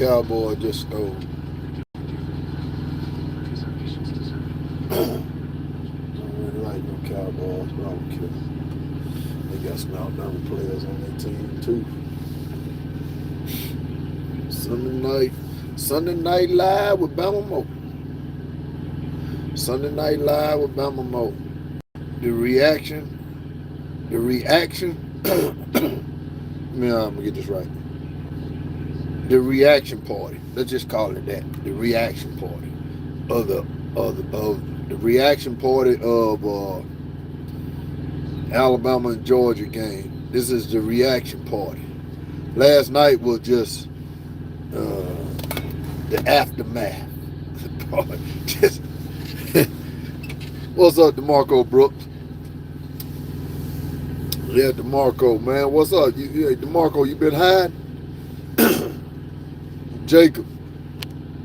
Cowboy just stole. I don't really like no Cowboys, but I don't care. They got some Alabama players on their team too. Sunday night live with Bama Moore. Sunday night live with Bama Moore. The reaction. Man, I'm gonna get this right. The reaction party. Let's just call it that. The reaction party of the reaction party of Alabama and Georgia game. This is the reaction party. Last night was just the aftermath. Just, what's up, DeMarco Brooks? Yeah, DeMarco, man. What's up? DeMarco, you been hiding? Jacob.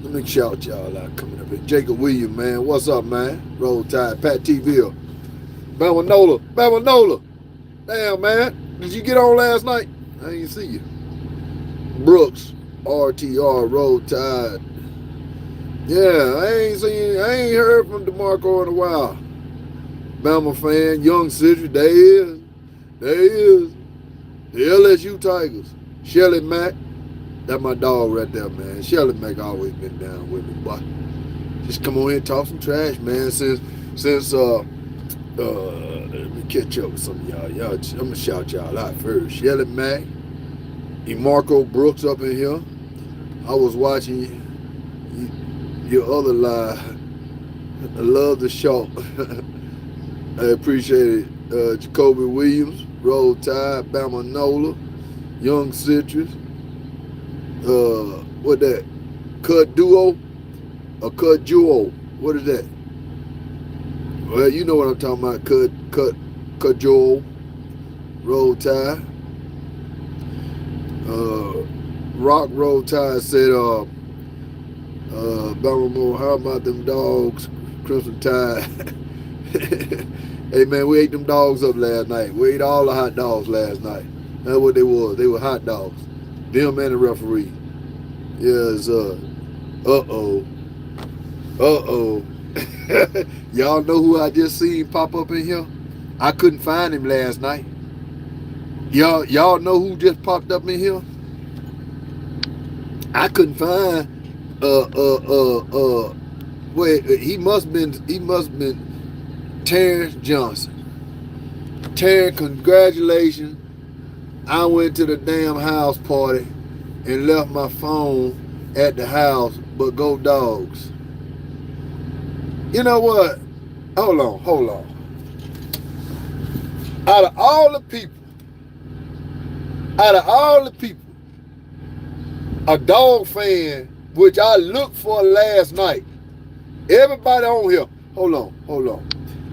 Let me shout y'all out coming up here. Jacob Williams, man. What's up, man? Roll Tide. Pat T-Ville. Bama Nola. Damn, man. Did you get on last night? I didn't see you. Brooks. RTR. Roll Tide. Yeah, I ain't heard from DeMarco in a while. Bama fan. Young Citrus. There he is. The LSU Tigers. Shelly Mack. That's my dog right there, man. Shelly Mack always been down with me, but just come on here and talk some trash, man. Since let me catch up with some of y'all. I'm gonna shout y'all out first. Shelly Mack, DeMarco Brooks up in here. I was watching your other live. I love the show. I appreciate it. Jacoby Williams, Roll Tide, Bama Nola, Young Citrus. What that? Cut Duo? Or Cut Duo? What is that? Well, you know what I'm talking about. Cut Duo. Roll Tide. Rock Roll Tide said, Bama Moore, how about them dogs? Crimson Tide. Hey man, we ate them dogs up last night. We ate all the hot dogs last night. That's what they was. They were hot dogs. Them and the referee. Yes, uh-oh. Y'all know who I just seen pop up in here? I couldn't find him last night. Y'all know who just popped up in here? I couldn't find wait, he must been Terrence Johnson. Terrence, congratulations. I went to the damn house party and left my phone at the house, but go dogs. You know what? Hold on. Out of all the people, a dog fan, which I looked for last night, everybody on here, hold on.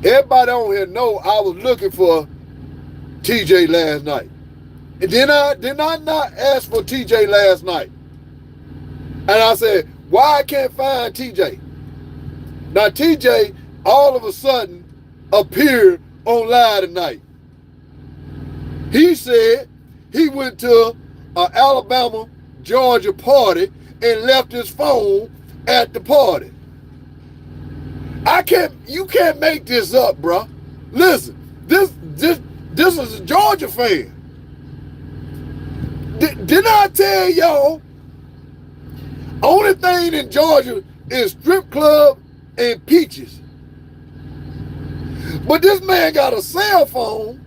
Everybody on here know I was looking for TJ last night. And did I not ask for TJ last night? And I said, why I can't find TJ? Now TJ all of a sudden appeared on live tonight. He said he went to an Alabama, Georgia party and left his phone at the party. You can't make this up, bro. Listen, this is a Georgia fan. Didn't I tell y'all? Only thing in Georgia is strip club and peaches. But this man got a cell phone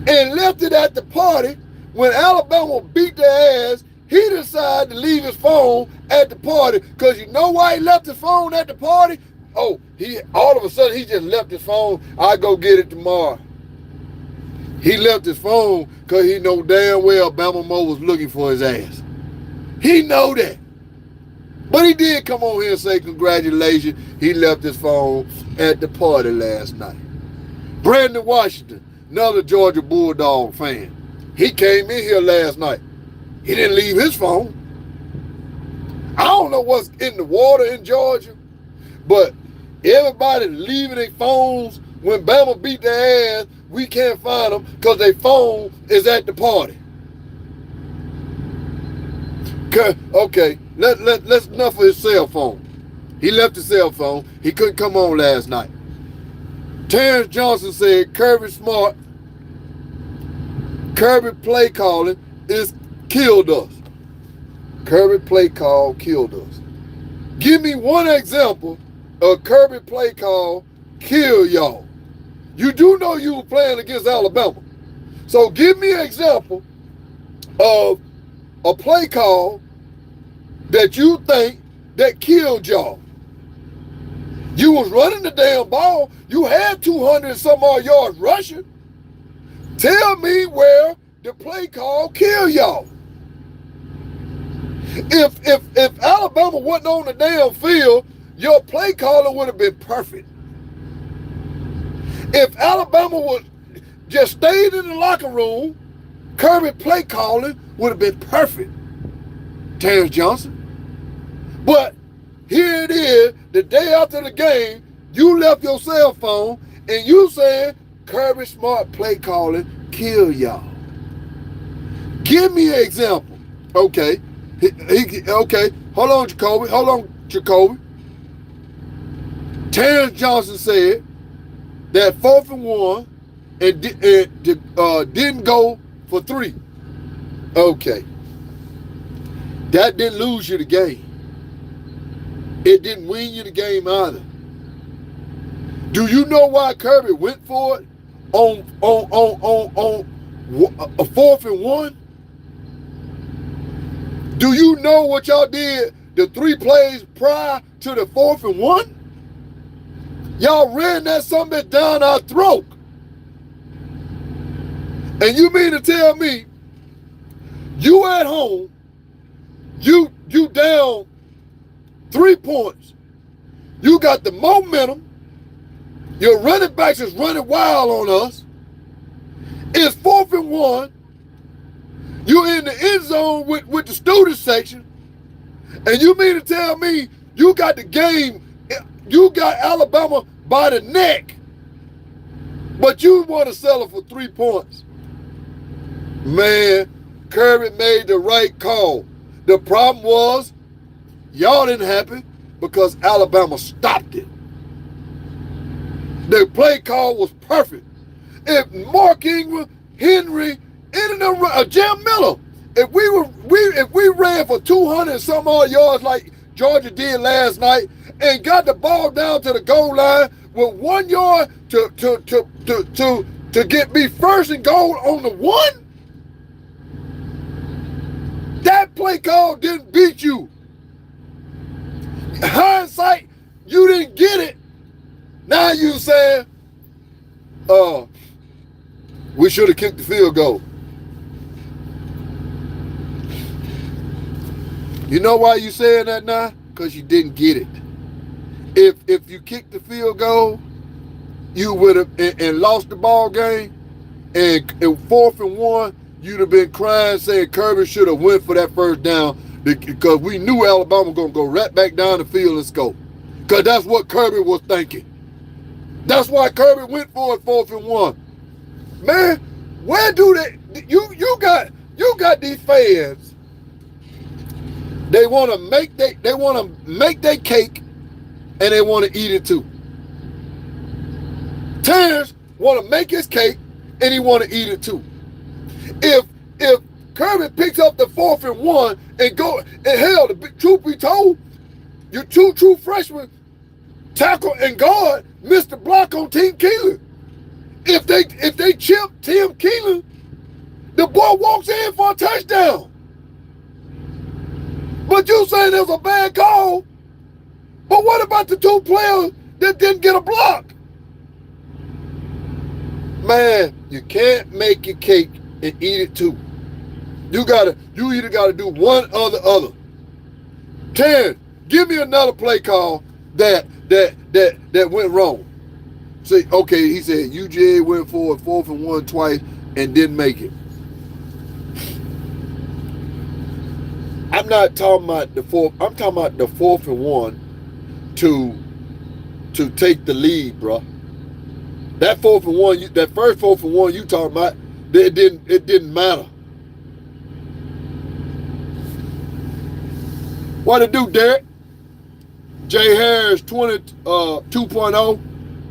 and left it at the party. When Alabama beat their ass, he decided to leave his phone at the party. Because you know why he left his phone at the party? Oh, he all of a sudden he just left his phone. I'll go get it tomorrow. He left his phone because he know damn well Bama Moore was looking for his ass. He know that. But he did come on here and say congratulations. He left his phone at the party last night. Brandon Washington, another Georgia Bulldog fan. He came in here last night. He didn't leave his phone. I don't know what's in the water in Georgia, but everybody leaving their phones when Bama beat their ass. We can't find them because their phone is at the party. Okay, let's enough of his cell phone. He left his cell phone. He couldn't come on last night. Terrence Johnson said Kirby Smart, Kirby play calling is killed us. Kirby play call killed us. Give me one example of Kirby play call kill y'all. You do know you were playing against Alabama. So give me an example of a play call that you think that killed y'all. You was running the damn ball. You had 200 and some odd yards rushing. Tell me where the play call killed y'all. If Alabama wasn't on the damn field, your play caller would have been perfect. If Alabama would just stayed in the locker room, Kirby play calling would have been perfect. Terrence Johnson. But here it is, the day after the game, you left your cell phone and you said Kirby Smart play calling kill y'all. Give me an example. Okay. Okay. Hold on, Jacoby. Terrence Johnson said that 4th and 1 and didn't go for 3. Okay. That didn't lose you the game. It didn't win you the game either. Do you know why Kirby went for it on a 4th and 1? Do you know what y'all did the 3 plays prior to the 4th and 1? Y'all ran that something down our throat. And you mean to tell me you at home, you down 3 points. You got the momentum. Your running backs is running wild on us. It's 4th and 1. You're in the end zone with the student section. And you mean to tell me you got the game, you got Alabama by the neck, but you want to sell it for 3 points. Man, Kirby made the right call. The problem was, y'all didn't happen because Alabama stopped it. The play call was perfect. If Mark Ingram, Henry, Jam Miller, if we ran for 200 and some odd yards like Georgia did last night and got the ball down to the goal line with 1 yard to get me first and goal on the 1, that play call didn't beat you. Hindsight, you didn't get it. Now you saying, we should have kicked the field goal. You know why you saying that now? Because you didn't get it. If you kicked the field goal, you would have and lost the ball game, and 4th and 1, you'd have been crying saying Kirby should have went for that first down because we knew Alabama was going to go right back down the field and score. Because that's what Kirby was thinking. That's why Kirby went for it 4th and 1. Man, where do they? You got these fans. They want to make their cake, and they want to eat it too. Terrence want to make his cake, and he want to eat it too. If Kirby picks up the 4th and 1 and go, and hell, the truth be told, your 2 true freshmen, tackle and guard, missed the block on Tim Keelan. If they chip Tim Keelan, the boy walks in for a touchdown. But you saying it was a bad call. But what about the 2 players that didn't get a block? Man, you can't make your cake and eat it too. You either gotta do one or the other. Terrence, give me another play call that went wrong. See, okay, he said UGA went for it 4th and 1 twice and didn't make it. I'm not talking about the 4th. I'm talking about the 4th and 1 to take the lead, bro. That 4th and 1, that first 4th and 1 you talking about, it didn't matter. What it do, Derek? Jay Harris 2.0.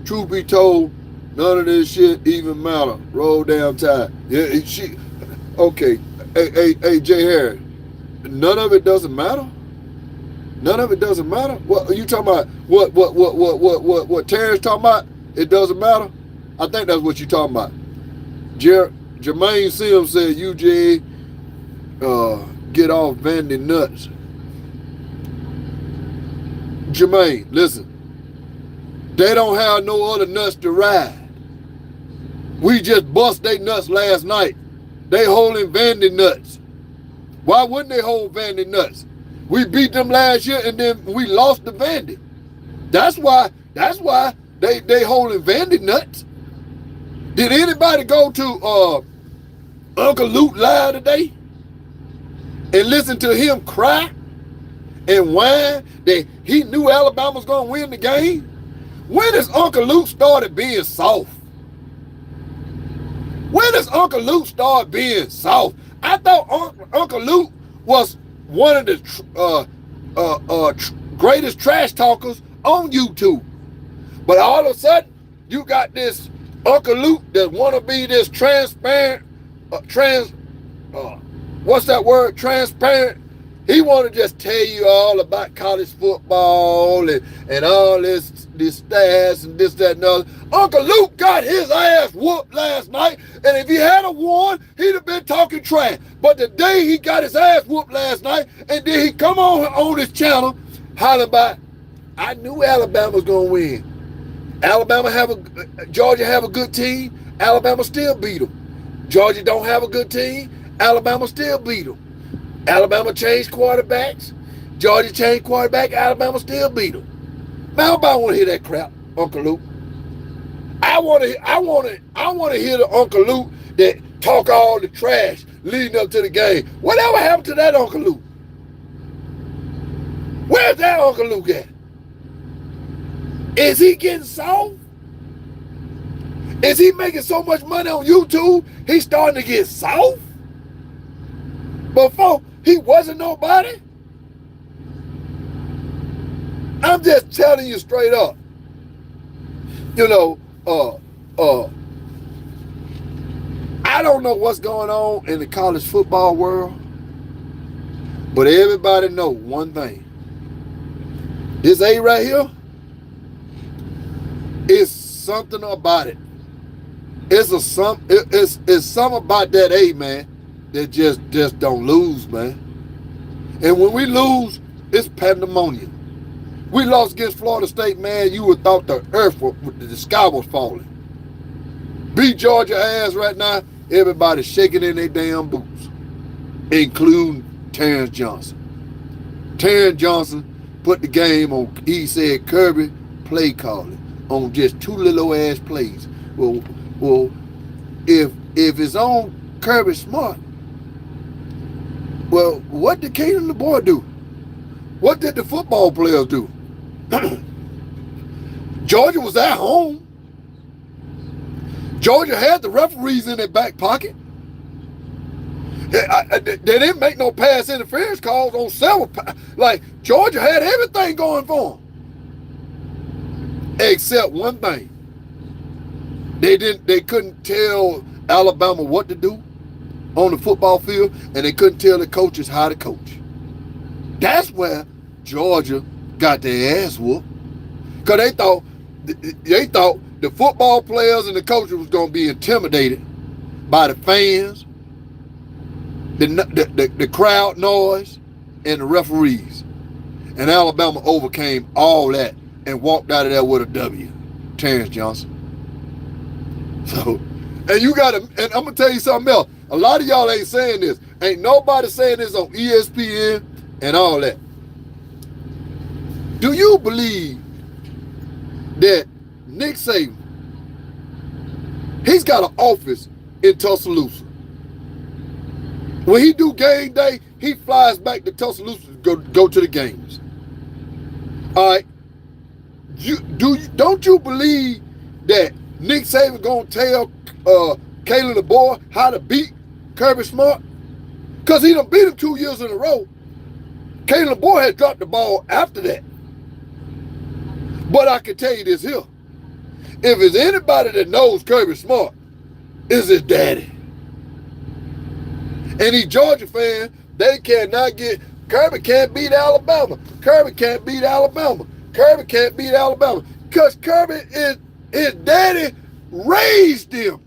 Truth be told, none of this shit even matter. Roll down tide. Yeah, okay. Hey, Jay Harris. None of it doesn't matter. None of it doesn't matter. What are you talking about? What Terrence talking about? It doesn't matter. I think that's what you're talking about. Jermaine Sims said, UJ, get off Vandy nuts. Jermaine, listen. They don't have no other nuts to ride. We just bust they nuts last night. They holding Vandy nuts. Why wouldn't they hold Vandy nuts? We beat them last year and then we lost to Vandy. That's why they holding Vandy nuts. Did anybody go to Uncle Luke live today and listen to him cry and whine that he knew Alabama was going to win the game? When has Uncle Luke started being soft? When does Uncle Luke start being soft? I thought Uncle Luke was one of the greatest trash talkers on YouTube. But all of a sudden, you got this Uncle Luke that want to be this transparent, what's that word? Transparent. He want to just tell you all about college football and all this stats and this, that, and other. Uncle Luke got his ass whooped last night, and if he had a won, he'd have been talking trash. But the day he got his ass whooped last night, and then he come on his channel hollering about, I knew Alabama was gonna win. Georgia have a good team, Alabama still beat them. Georgia don't have a good team, Alabama still beat them. Alabama changed quarterbacks, Georgia changed quarterback, Alabama still beat them. Man, nobody want to hear that crap, Uncle Luke. I want to hear the Uncle Luke that talk all the trash leading up to the game. Whatever happened to that Uncle Luke? Where's that Uncle Luke at? Is he getting soft? Is he making so much money on YouTube, he's starting to get soft? Before, he wasn't nobody? I'm just telling you straight up. You know, I don't know what's going on in the college football world, but everybody know one thing. This A right here is something about it. It's something about that A, man, that just don't lose, man. And when we lose, it's pandemonium. We lost against Florida State, man. You would thought the sky was falling. Beat Georgia ass right now. Everybody's shaking in their damn boots, including Terrence Johnson. Terrence Johnson put the game on. He said Kirby play calling on just two little ass plays. Well, if it's on Kirby Smart, well, what did Caden the boy do? What did the football players do? Georgia was at home. Georgia had the referees in their back pocket. They didn't make no pass interference calls on several. Like, Georgia had everything going for them, except one thing. They couldn't tell Alabama what to do on the football field, and they couldn't tell the coaches how to coach. That's where Georgia got their ass whooped, because they thought the football players and the coaches was going to be intimidated by the fans, the crowd noise, and the referees. And Alabama overcame all that and walked out of there with a W. Terrence Johnson. So, and I'm going to tell you something else. A lot of y'all ain't saying this. Ain't nobody saying this on ESPN and all that. Do you believe that Nick Saban, he's got an office in Tuscaloosa? When he do game day, he flies back to Tuscaloosa to go to the games. All right. Don't you believe that Nick Saban gonna tell Kalen the boy how to beat Kirby Smart? Because he done beat him 2 years in a row. Caleb Boy had dropped the ball after that. But I can tell you this here. If it's anybody that knows Kirby Smart, it's his daddy. Any Georgia fan, they cannot get, Kirby can't beat Alabama. Kirby can't beat Alabama. Kirby can't beat Alabama. Because Kirby is, his daddy raised him.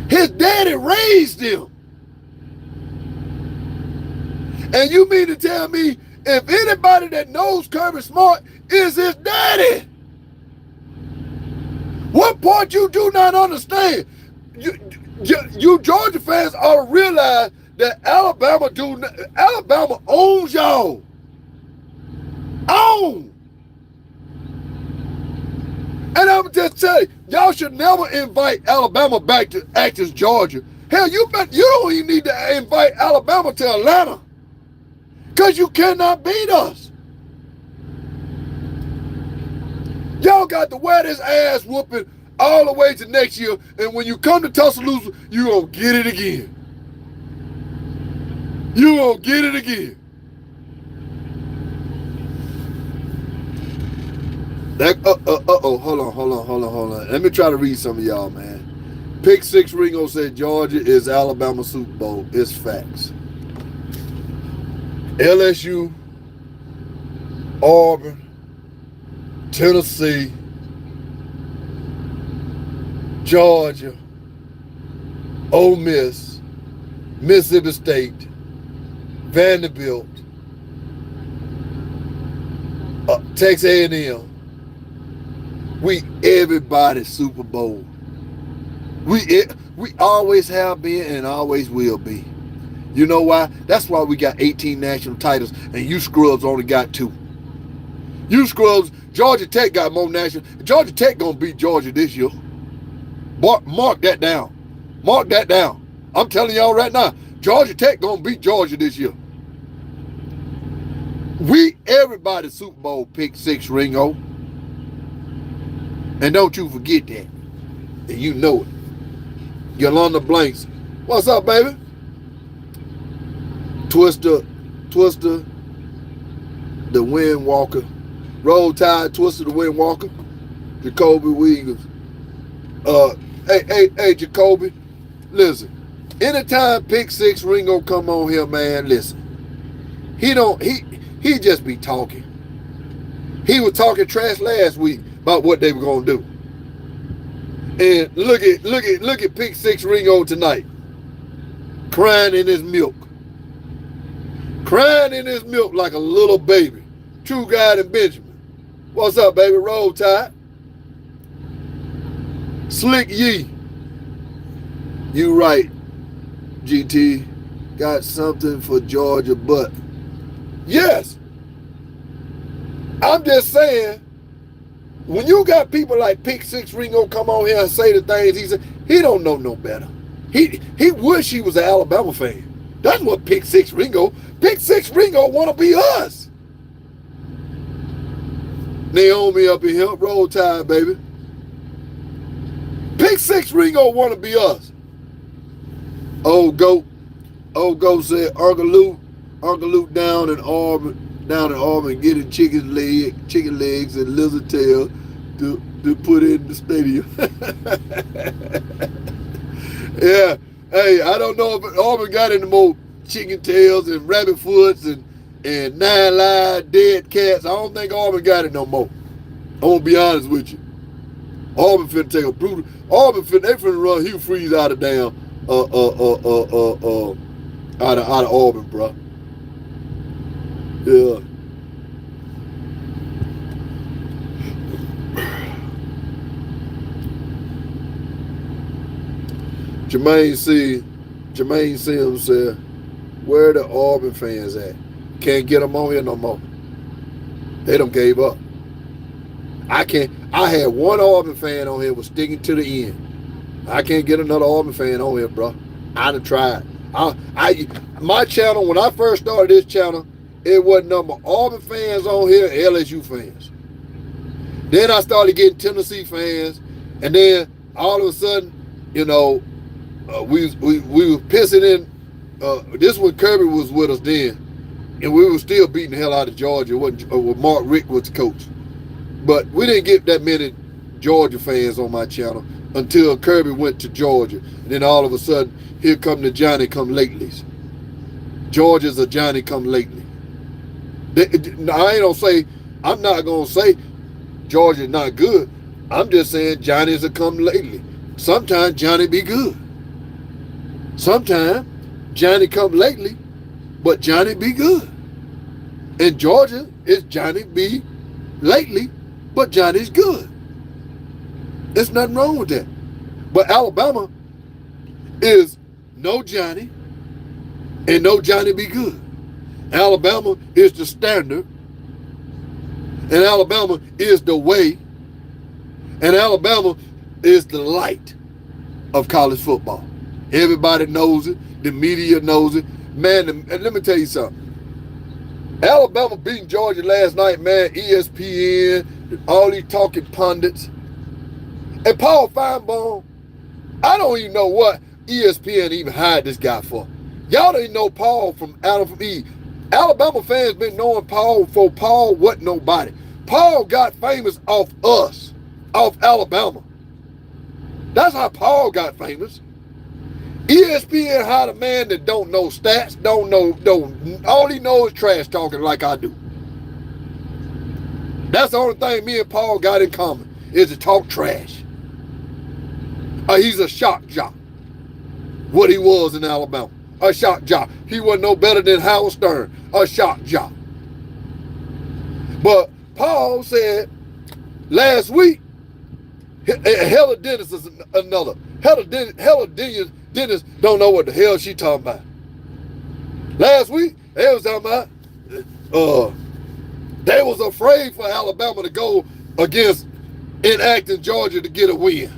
His daddy raised him. And you mean to tell me if anybody that knows Kirby Smart is his daddy? What part you do not understand? You Georgia fans ought to realize that Alabama owns y'all. Own. And I'm just telling you, y'all should never invite Alabama back to Athens, Georgia. Hell, you don't even need to invite Alabama to Atlanta. Because you cannot beat us. Y'all got to wear this ass whooping all the way to next year. And when you come to Tuscaloosa, you going to get it again. You going to get it again. Hold on. Let me try to read some of y'all, man. Pick Six Ringo said Georgia is Alabama Super Bowl. It's facts. LSU, Auburn, Tennessee, Georgia, Ole Miss, Mississippi State, Vanderbilt, Texas A&M. We everybody's Super Bowl. We always have been and always will be. You know why? That's why we got 18 national titles and you scrubs only got 2. You scrubs, Georgia Tech got more national. Georgia Tech gonna beat Georgia this year. Mark that down. Mark that down. I'm telling y'all right now, Georgia Tech gonna beat Georgia this year. We everybody Super Bowl pick 6 Ringo. And don't you forget that. And you know it. Yolanda Blanks. What's up, baby? Twister, the Wind Walker. Roll Tide, Twister, the Wind Walker. Jacoby Williams. Hey, Jacoby. Listen, anytime Pick 6 Ringo come on here, man, listen. He just be talking. He was talking trash last week about what they were gonna do. And look at Pick 6 Ringo tonight. Crying in his milk. Crying in his milk like a little baby. True God and Benjamin. What's up, baby? Roll Tide. Slick Yee. You right, GT. Got something for Georgia, but yes. I'm just saying, when you got people like Pick 6 Ringo come on here and say the things he said, he don't know no better. He wish he was an Alabama fan. That's what Pick 6 Ringo. Pick 6 Ringo want to be us. Naomi up in here, Roll Tide, baby. Pick 6 Ringo want to be us. Old Goat said Uncle Luke down in Auburn getting chicken legs and lizard tail to put in the stadium. Yeah. Hey, I don't know if Auburn got any more chicken tails and rabbit foots and 9 dead cats. I don't think Auburn got it no more. I'm gonna be honest with you. Auburn finna take a brutal. They finna run Hugh Freeze out of damn out of Auburn, bro. Yeah. Jermaine Sims said, where the Auburn fans at? Can't get them on here no more. They done gave up. I had one Auburn fan on here was sticking to the end. I can't get another Auburn fan on here, bro. I done tried. My channel, when I first started this channel, it wasn't number Auburn fans on here, LSU fans. Then I started getting Tennessee fans, and then all of a sudden, you know, we were pissing in. This when Kirby was with us then. And we were still beating the hell out of Georgia when Mark Richt was the coach. But we didn't get that many Georgia fans on my channel until Kirby went to Georgia. And then all of a sudden, here come the Johnny come latelys. Georgia's a Johnny come lately. I'm not gonna say Georgia's not good. I'm just saying Johnny's a come lately. Sometimes Johnny be good. Sometimes Johnny come lately, but Johnny be good. And Georgia is Johnny be lately, but Johnny's good. There's nothing wrong with that. But Alabama is no Johnny and no Johnny be good. Alabama is the standard, and Alabama is the way, and Alabama is the light of college football. Everybody knows it. The media knows it. Man, and let me tell you something. Alabama beating Georgia last night, man. ESPN, all these talking pundits. And Paul Feinbaum, I don't even know what ESPN even hired this guy for. Y'all didn't know Paul from Adam from Eve. Alabama fans been knowing Paul before Paul wasn't nobody. Paul got famous off us, off Alabama. That's how Paul got famous. ESPN hired a man that don't know stats, all he knows is trash talking like I do. That's the only thing me and Paul got in common, is to talk trash. He's a shock jock. What he was in Alabama. A shock jock. He wasn't no better than Howard Stern. A shock jock. But Paul said last week, Hella Dennis is another. Hella Dennis don't know what the hell she talking about. Last week, they was talking about they was afraid for Alabama to go against inactive Georgia to get a win.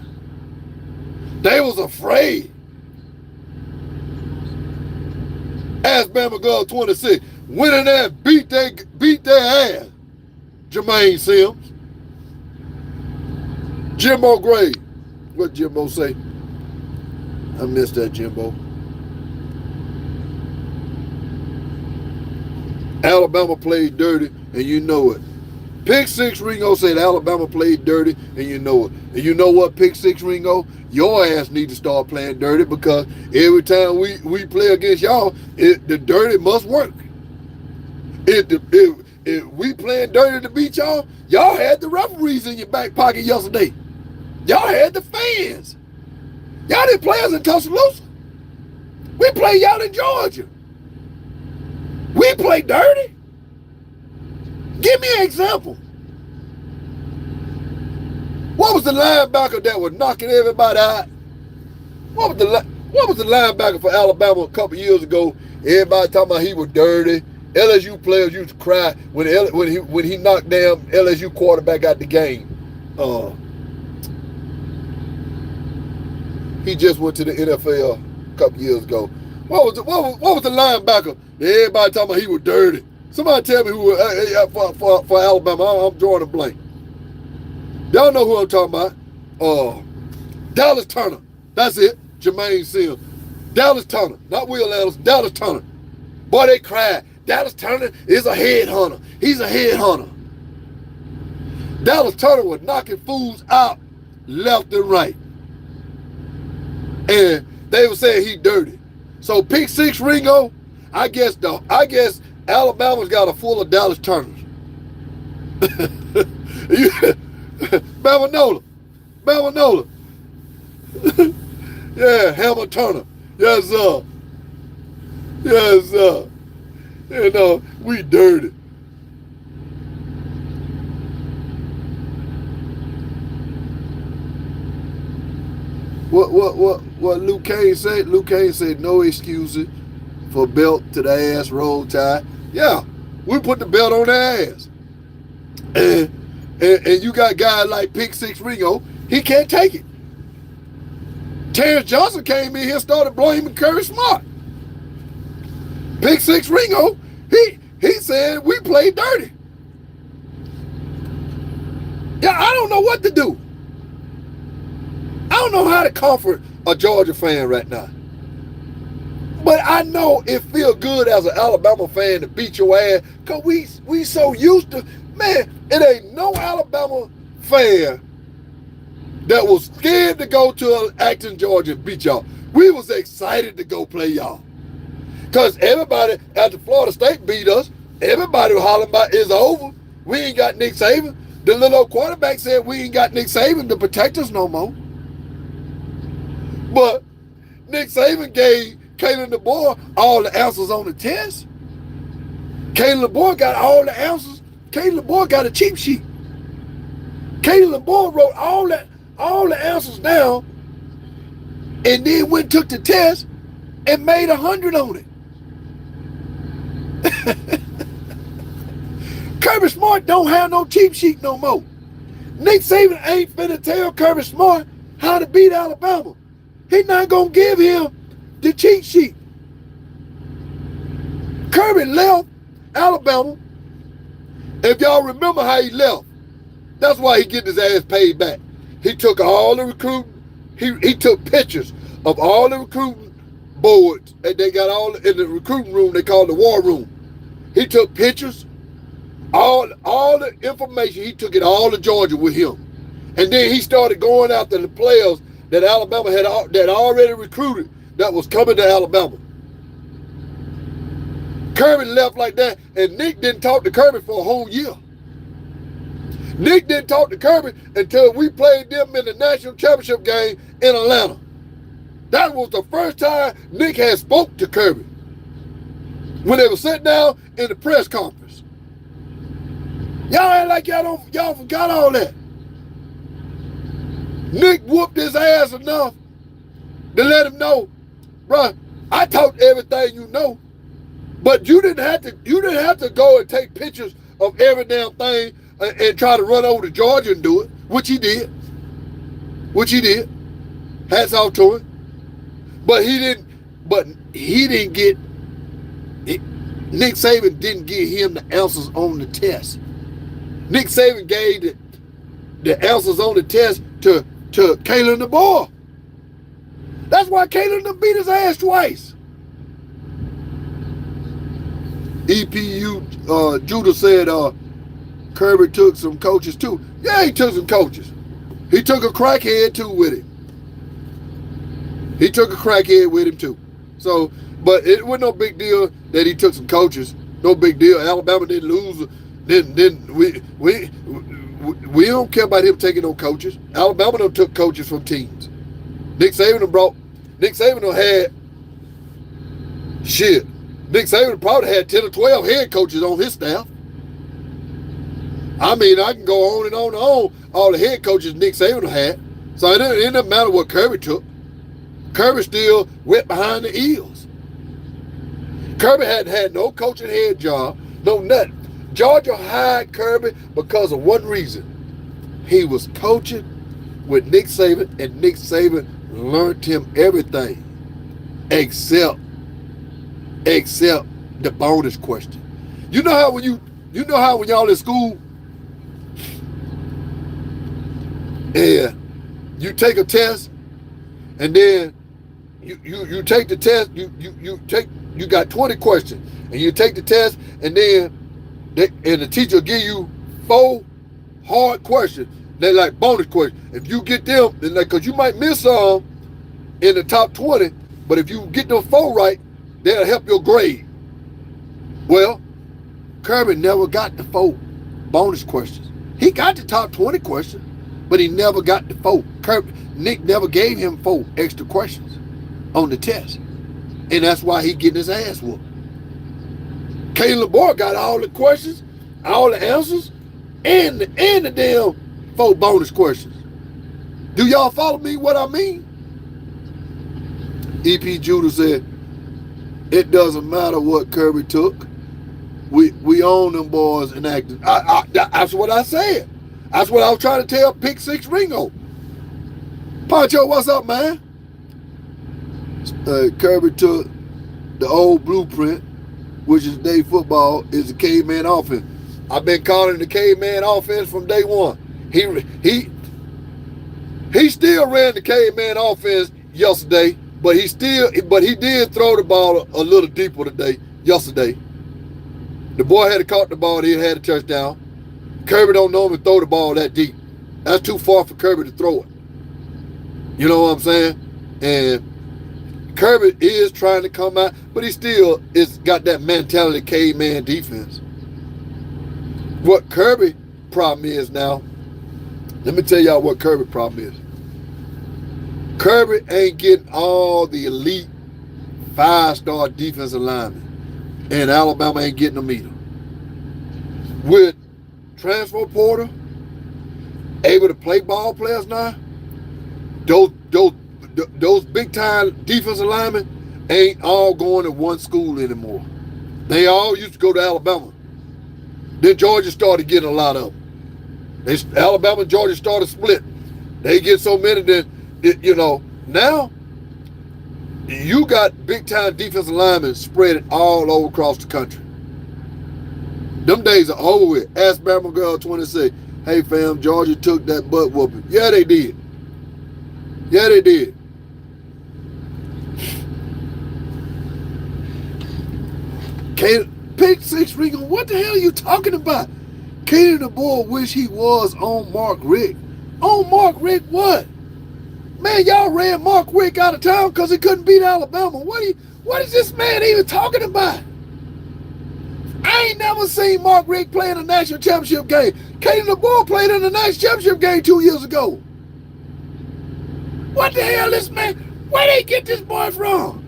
They was afraid. Ask Bama Girl 26. Went in there and beat their ass. Jermaine Sims. Jimbo Gray. What Jimbo say? I missed that, Jimbo. Alabama played dirty, and you know it. Pick Six Ringo said Alabama played dirty, and you know it. And you know what, Pick Six Ringo? Your ass need to start playing dirty, because every time we play against y'all, the dirty must work. If we playing dirty to beat y'all had the referees in your back pocket yesterday. Y'all had the fans. Y'all didn't play us in Tuscaloosa. We play y'all in Georgia. We play dirty. Give me an example. What was the linebacker that was knocking everybody out? What was the linebacker for Alabama a couple years ago? Everybody talking about he was dirty. LSU players used to cry when he knocked down LSU quarterback out the game. He just went to the NFL a couple years ago. What was the linebacker that everybody talking about he was dirty? Somebody tell me who was for Alabama. I'm drawing a blank. Y'all know who I'm talking about. Dallas Turner. That's it. Jermaine Sims. Dallas Turner. Not Will Ellis. Dallas Turner. Boy, they cried. Dallas Turner is a headhunter. He's a headhunter. Dallas Turner was knocking fools out left and right. And they were saying he dirty. So Pick Six Ringo, I guess Alabama's got a full of Dallas Turners. Bama Nola. Yeah, Hammer Turner. Yes, sir. Yes, sir. You know, we dirty. What Luke Kane said? Luke Kane said no excuses for belt to the ass, roll tie. Yeah, we put the belt on their ass. And you got guys like Pick Six Ringo, he can't take it. Terrence Johnson came in here and started blaming Kirby Smart. Pick Six Ringo, he said we played dirty. Yeah, I don't know what to do. I don't know how to comfort a Georgia fan right now. But I know it feel good as an Alabama fan to beat your ass because we so used to, man, it ain't no Alabama fan that was scared to go to Acton, Georgia and beat y'all. We was excited to go play y'all. Because everybody, after Florida State beat us, everybody was hollering about it's over. We ain't got Nick Saban. The little old quarterback said we ain't got Nick Saban to protect us no more. But Nick Saban gave Kalen DeBoer all the answers on the test. Kalen DeBoer got all the answers. Kalen DeBoer got a cheat sheet. Kalen DeBoer wrote all the answers down and then went and took the test and made 100 on it. Kirby Smart don't have no cheat sheet no more. Nick Saban ain't finna tell Kirby Smart how to beat Alabama. He's not gonna give him the cheat sheet. Kirby left Alabama. If y'all remember how he left, that's why he getting his ass paid back. He took all the recruiting. He took pictures of all the recruiting boards and they got all in the recruiting room. They call it the war room. He took pictures, all the information. He took it all to Georgia with him, and then he started going after the players that Alabama had already recruited that was coming to Alabama. Kirby left like that, and Nick didn't talk to Kirby for a whole year. Nick didn't talk to Kirby until we played them in the national championship game in Atlanta. That was the first time Nick had spoke to Kirby. When they were sitting down in the press conference. Y'all ain't like y'all forgot all that. Nick whooped his ass enough to let him know, bruh, I taught everything you know, but you didn't have to go and take pictures of every damn thing and try to run over to Georgia and do it, which he did. Hats off to him. But Nick Saban didn't give him the answers on the test. Nick Saban gave the answers on the test to Kalen DeBoer. That's why Kalen beat his ass twice. EPU Judah said Kirby took some coaches too. Yeah, he took some coaches. He took a crackhead too with him. Too. So, but it wasn't no big deal that he took some coaches. No big deal. Alabama didn't lose. We don't care about him taking no coaches. Alabama done took coaches from teams. Nick Saban had shit. Nick Saban probably had 10 or 12 head coaches on his staff. I mean, I can go on and on and on. All the head coaches Nick Saban had. So it doesn't matter what Kirby took. Kirby still went behind the eels. Kirby hadn't had no coaching head job, no nothing. Georgia hired Kirby because of one reason. He was coaching with Nick Saban, and Nick Saban learned him everything except the bonus question. You know how when y'all in school and you take a test and then you take the test, you got 20 questions and you take the test and then the teacher will give you 4 hard questions. They're like bonus questions. If you get them, then because you might miss some in the top 20, but if you get them 4 right, they'll help your grade. Well, Kirby never got the 4 bonus questions. He got the top 20 questions, but he never got the 4. Nick never gave him 4 extra questions on the test. And that's why he getting his ass whooped. Kalen DeBoer got all the questions, all the answers, and the damn 4 bonus questions. Do y'all follow me what I mean? EP Judah said, it doesn't matter what Kirby took. We own them boys and acting. That's what I said. That's what I was trying to tell Pick 6 Ringo. Pancho, what's up, man? Kirby took the old blueprint, which is day football, is the caveman offense. I've been calling the caveman offense from day one. He still ran the caveman offense yesterday But he did throw the ball a little deeper yesterday. The boy had caught the ball, he had a touchdown. Kirby don't normally throw the ball that deep. That's too far for Kirby to throw it. You know what I'm saying? And Kirby is trying to come out, but he still is got that mentality caveman defense. What Kirby problem is now, let me tell y'all what Kirby problem is. Kirby ain't getting all the elite 5-star defensive linemen, and Alabama ain't getting them either. With transfer portal able to play ball players now, those big time defensive linemen ain't all going to one school anymore. They all used to go to Alabama. Then Georgia started getting a lot of them. Alabama and Georgia started splitting. They get so many that, now you got big time defensive linemen spread all over across the country. Them days are over with. Ask Bama Girl 26, hey fam, Georgia took that butt whooping. Yeah, they did. Yeah, they did. Pick six ring, what the hell are you talking about? Katie the boy wish he was on Mark Richt. On Mark Richt what? Man, y'all ran Mark Richt out of town because he couldn't beat Alabama. What is this man even talking about? I ain't never seen Mark Richt play in a national championship game. Katie the boy played in the national championship game 2 years ago. What the hell this man? Where they get this boy from?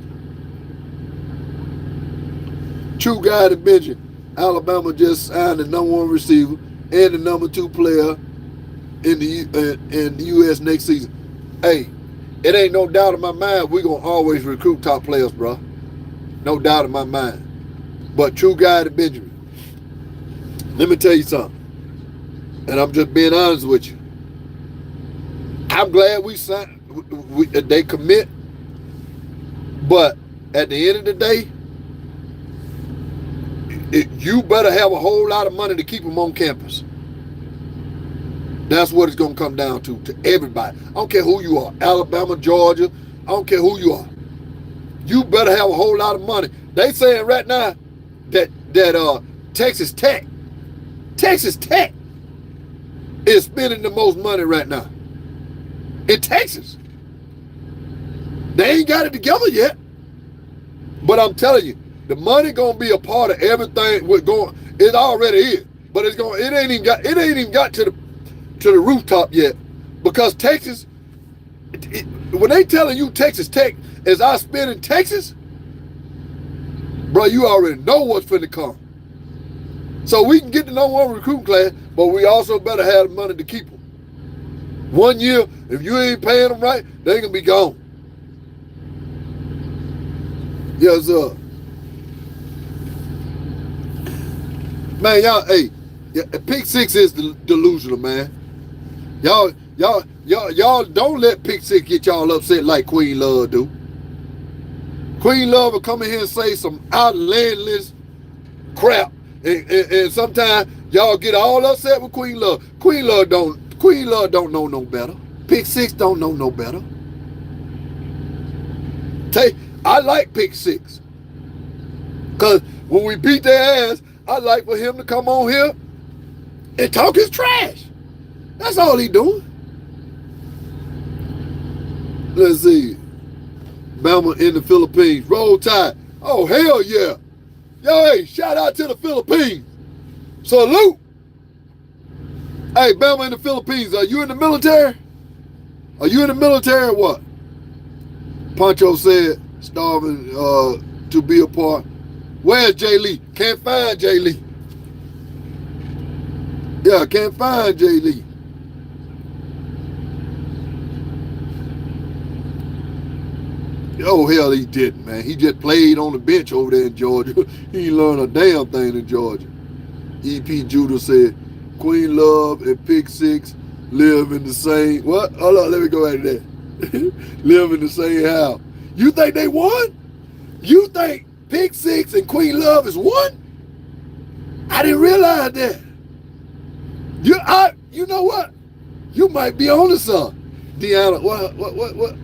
True guy to mention, Alabama just signed the #1 receiver and the #2 player in the U.S. next season. Hey, it ain't no doubt in my mind we're going to always recruit top players, bro. No doubt in my mind. But true guy to Benjamin, let me tell you something. And I'm just being honest with you. I'm glad we signed, they commit. But at the end of the day, you better have a whole lot of money to keep them on campus. That's what it's going to come down to everybody. I don't care who you are, Alabama, Georgia, I don't care who you are. You better have a whole lot of money. They saying right now that Texas Tech is spending the most money right now in Texas. They ain't got it together yet. But I'm telling you, the money gonna be a part of everything we're going. It already is, but it ain't even got to the rooftop yet, because Texas. When they telling you Texas Tech is I spend in Texas, bro, you already know what's finna come. So we can get the #1 recruiting class, but we also better have the money to keep them. 1 year, if you ain't paying them right, they gonna be gone. Yes, sir. Man, y'all, hey, pick six is delusional, man. Y'all don't let pick six get y'all upset like Queen Love do. Queen Love will come in here and say some outlandish crap, and sometimes y'all get all upset with Queen Love. Queen Love don't know no better. Pick six don't know no better. I like pick six, cause when we beat their ass, I like for him to come on here and talk his trash. That's all he doing. Let's see. Bama in the Philippines. Roll Tide. Oh, hell yeah. Yo, hey, shout out to the Philippines. Salute. Hey, Bama in the Philippines. Are you in the military? Are you in the military or what? Poncho said, starving to be a part. Where's Jay Lee? Can't find Jay Lee. Yeah, can't find Jay Lee. Oh, hell, he didn't, man. He just played on the bench over there in Georgia. He ain't learned a damn thing in Georgia. E.P. Judah said, Queen Love and Pick Six live in the same, what? Hold on, let me go back to that. Live in the same house. You think they won? You think Pick Six and Queen Love is one? I didn't realize that. You know what? You might be on to something. Deanna, what?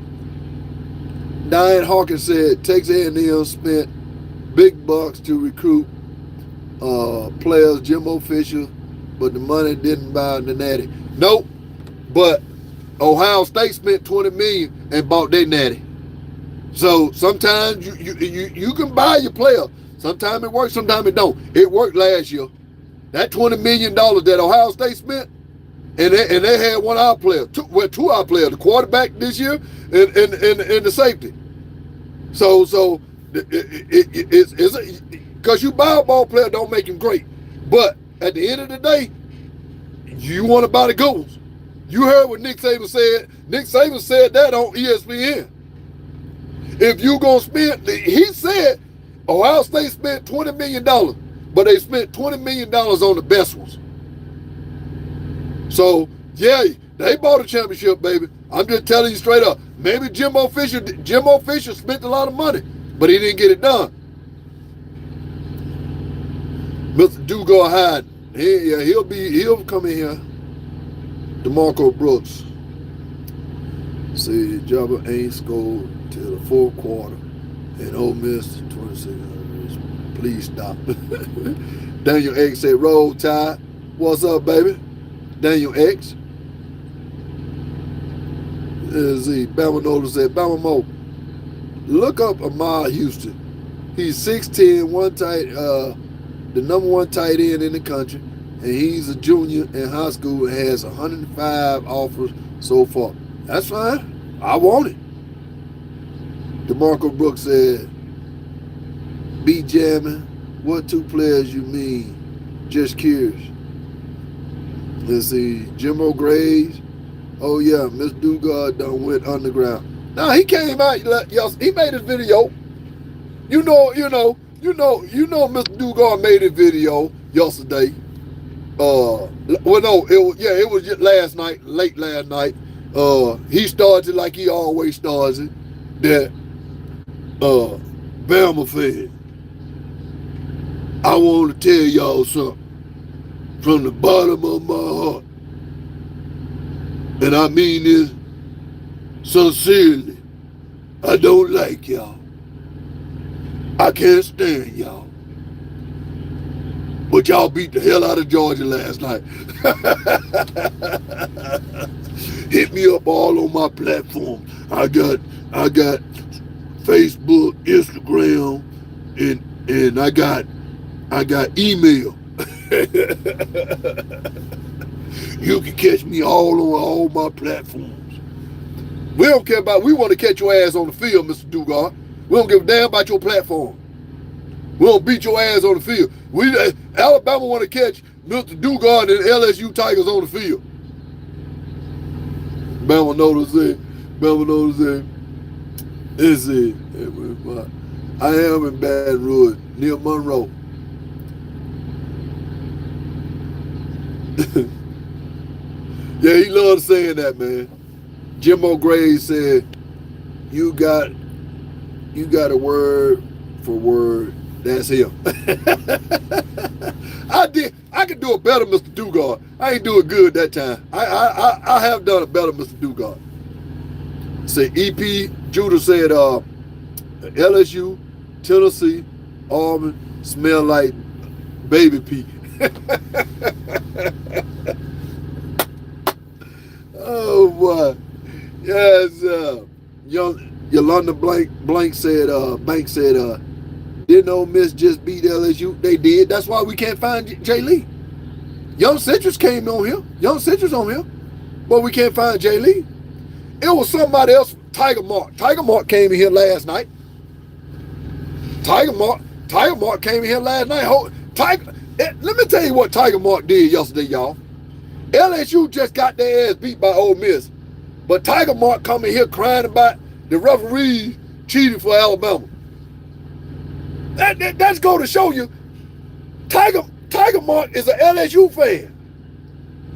Diane Hawkins said Texas A&M spent big bucks to recruit players, Jimbo Fisher, but the money didn't buy the natty. Nope, but Ohio State spent $20 million and bought their natty. So sometimes you can buy your player. Sometimes it works, sometimes it don't. It worked last year. That $20 million that Ohio State spent, and they had one of our players, two of our players, the quarterback this year and the safety. So it's because you buy a ball player don't make him great. But at the end of the day, you want to buy the good ones. You heard what Nick Saban said. Nick Saban said that on ESPN. If you gonna spend, he said Ohio State spent $20 million, but they spent $20 million on the best ones. So yeah, they bought a championship, baby. I'm just telling you straight up. Maybe Jimbo Fisher spent a lot of money, but he didn't get it done. Mr. Dugar Hyde, he'll come in here. DeMarco Brooks. See, Jabba ain't scored till the fourth quarter, and Ole Miss 26. Please stop. Daniel X said, "Roll Tide, what's up, baby?" Daniel X. Let's see, Bama Moore said, "Bama Moore, look up Ahmad Houston. He's 6'10", the number one tight end in the country, and he's a junior in high school and has 105 offers so far. That's fine. I want it." DeMarco Brooks said, "Be jamming. What two players you mean? Just curious." Let's see, Jimbo Graves. Oh yeah, Miss Dugard done went underground. Now he came out. He made his video. You know, Miss Dugard made a video yesterday. Well, no, it was just last night, late last night. He started like he always starts it. That Bama fan, I want to tell y'all something from the bottom of my heart, and I mean this sincerely. I don't like y'all. I can't stand y'all. But y'all beat the hell out of Georgia last night. Hit me up all on my platform. I got Facebook, Instagram, and I got email. You can catch me all on all my platforms. We don't care about. We want to catch your ass on the field, Mr. Dugard. We don't give a damn about your platform. We don't beat your ass on the field. Alabama want to catch Mr. Dugard and LSU Tigers on the field. Bama notice it. It's it. I am in Baton Rouge, near Monroe. Yeah, he loves saying that, man. Jimbo Graves said, you got a word for word. That's him. I could do it better, Mr. Dugard. I ain't do it good that time. I have done it better, Mr. Dugard. Say EP Judah said LSU, Tennessee, Auburn smell like baby pee. Oh boy. Yes, Yolanda Banks said didn't Ole Miss just beat LSU? They did. That's why we can't find Jay Lee. Young Citrus came on here. But we can't find Jay Lee. It was somebody else, Tiger Mark. Tiger Mark came in here last night. Tiger Mark came in here last night. Let me tell you what Tiger Mark did yesterday, y'all. LSU just got their ass beat by Ole Miss. But Tiger Mark come in here crying about the referees cheating for Alabama. That's going to show you Tiger Mark is an LSU fan.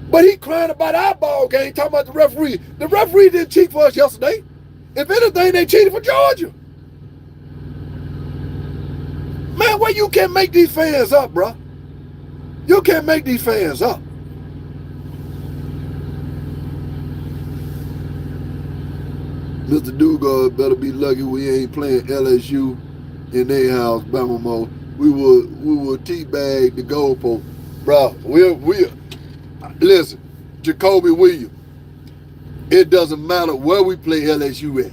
But he crying about our ball game, talking about the referee. The referee didn't cheat for us yesterday. If anything, they cheated for Georgia. Man, well, you can't make these fans up, bro. You can't make these fans up. Mr. Dugard better be lucky we ain't playing LSU in their house, Bama Moore. We will teabag the goalpost. Bro, we listen, Jacoby Williams. It doesn't matter where we play LSU at.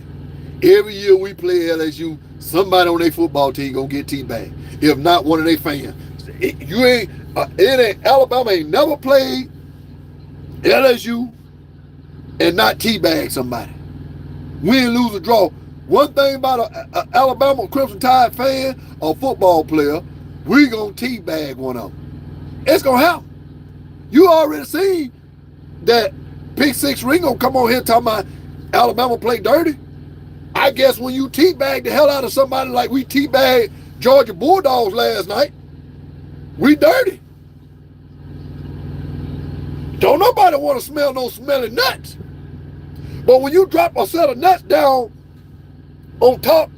Every year we play LSU, somebody on their football team gonna get teabagged. If not one of their fans. Alabama ain't never played LSU and not teabag somebody. Win, lose, or draw. One thing about an Alabama Crimson Tide fan or football player, we gonna teabag one of them. It's gonna happen. You already seen that Big Six Ring gonna come on here talking about Alabama play dirty. I guess when you teabag the hell out of somebody like we teabagged Georgia Bulldogs last night, we dirty. Don't nobody want to smell no smelly nuts. But when you drop a set of nuts down on top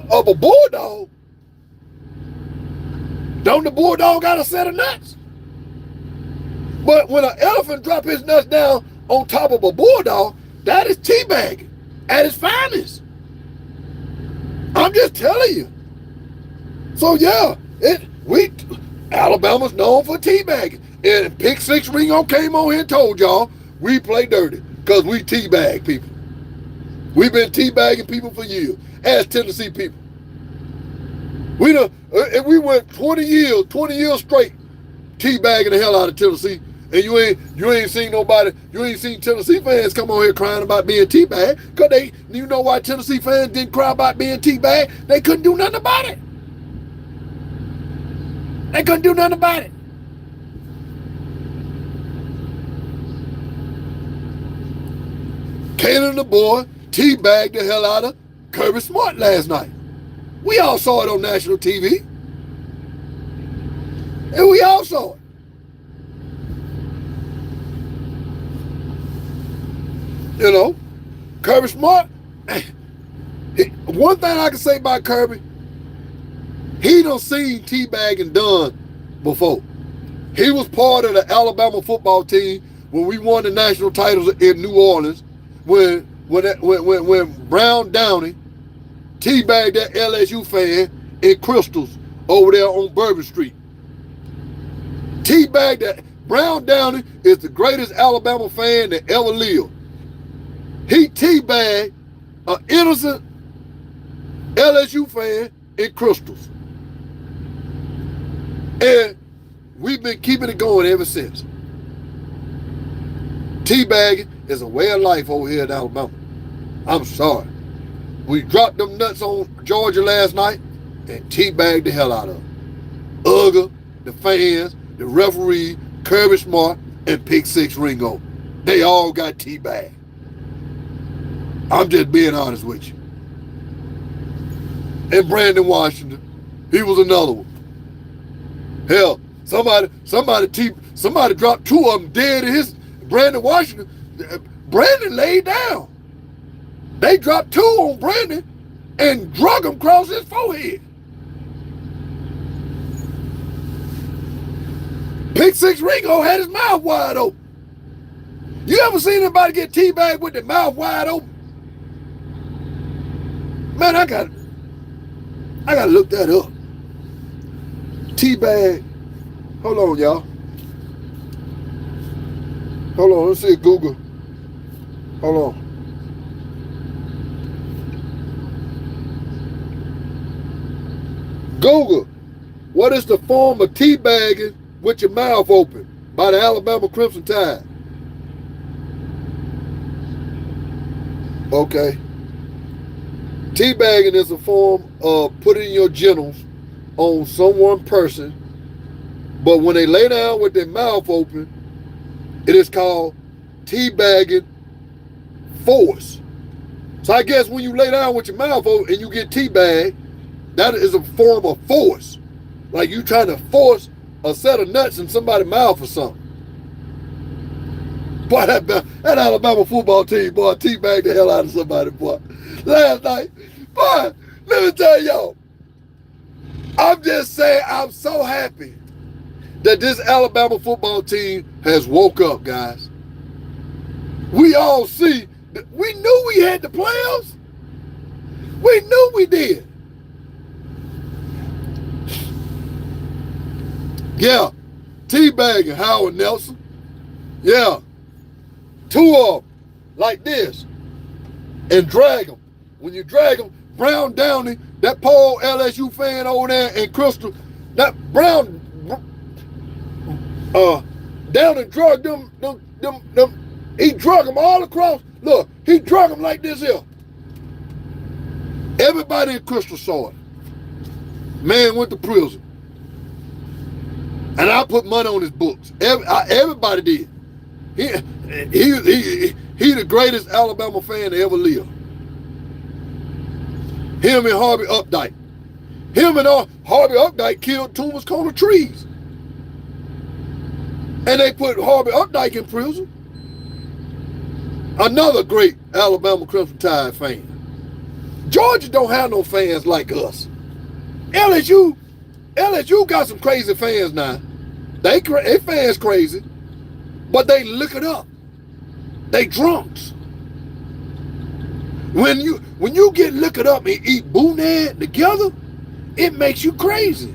of a bulldog, don't the bulldog got a set of nuts? But when an elephant drop his nuts down on top of a bulldog, that is teabagging at its finest. I'm just telling you. So yeah, Alabama's known for teabagging. And Pick Six Ringo came on here and told y'all we play dirty because we teabag people. We've been teabagging people for years. Ask Tennessee people. We went 20 years straight teabagging the hell out of Tennessee. And you ain't seen nobody, you ain't seen Tennessee fans come on here crying about being teabagged. Because you know why Tennessee fans didn't cry about being teabagged? They couldn't do nothing about it. They couldn't do nothing about it. Kalen the boy teabagged the hell out of Kirby Smart last night. We all saw it on national TV. And we all saw it. You know, Kirby Smart, one thing I can say about Kirby, he done seen teabagging done before. He was part of the Alabama football team when we won the national titles in New Orleans, when Brown Downey teabagged that LSU fan in Crystals over there on Bourbon Street. Teabagged that. Brown Downey is the greatest Alabama fan that ever lived. He teabagged an innocent LSU fan in Crystals. And we've been keeping it going ever since. Teabagging is a way of life over here in Alabama. I'm sorry. We dropped them nuts on Georgia last night and teabagged the hell out of them. Ugga, the fans, the referee, Kirby Smart, and Pick Six Ringo. They all got teabagged. I'm just being honest with you. And Brandon Washington, he was another one. Hell, somebody dropped two of them dead in his Brandon Washington. Brandon laid down. They dropped two on Brandon and drug him across his forehead. Pick Six Ringo had his mouth wide open. You ever seen anybody get teabagged with their mouth wide open? Man, I gotta look that up. Teabag. Hold on, y'all. Hold on, let's see Google. Hold on. Google, what is the form of teabagging with your mouth open by the Alabama Crimson Tide? Okay. Teabagging is a form of putting your genitals on someone person, but when they lay down with their mouth open, it is called teabagging force. So I guess when you lay down with your mouth open and you get teabagged, that is a form of force. Like you trying to force a set of nuts in somebody's mouth or something. Boy, that Alabama football team, boy, teabagged the hell out of somebody, boy. Last night, boy, let me tell y'all, I'm just saying I'm so happy that this Alabama football team has woke up, guys. We all see We knew we had the playoffs. We knew we did. Yeah. Teabagging Howard Nelson. Yeah. 2 of them like this. And drag them. When you drag them, Brown Downey, that poor LSU fan over there in Crystal, that Brown down and drug them, he drug them all across. Look, he drug them like this here. Everybody in Crystal saw it. Man went to prison. And I put money on his books. Everybody did. He the greatest Alabama fan to ever live. Him and Harvey Updike. Him and Harvey Updike killed Toomer's Corner trees. And they put Harvey Updike in prison. Another great Alabama Crimson Tide fan. Georgia don't have no fans like us. LSU got some crazy fans now. They fans crazy, but they look it up. They drunks. When you get look it up and eat boonad together, it makes you crazy.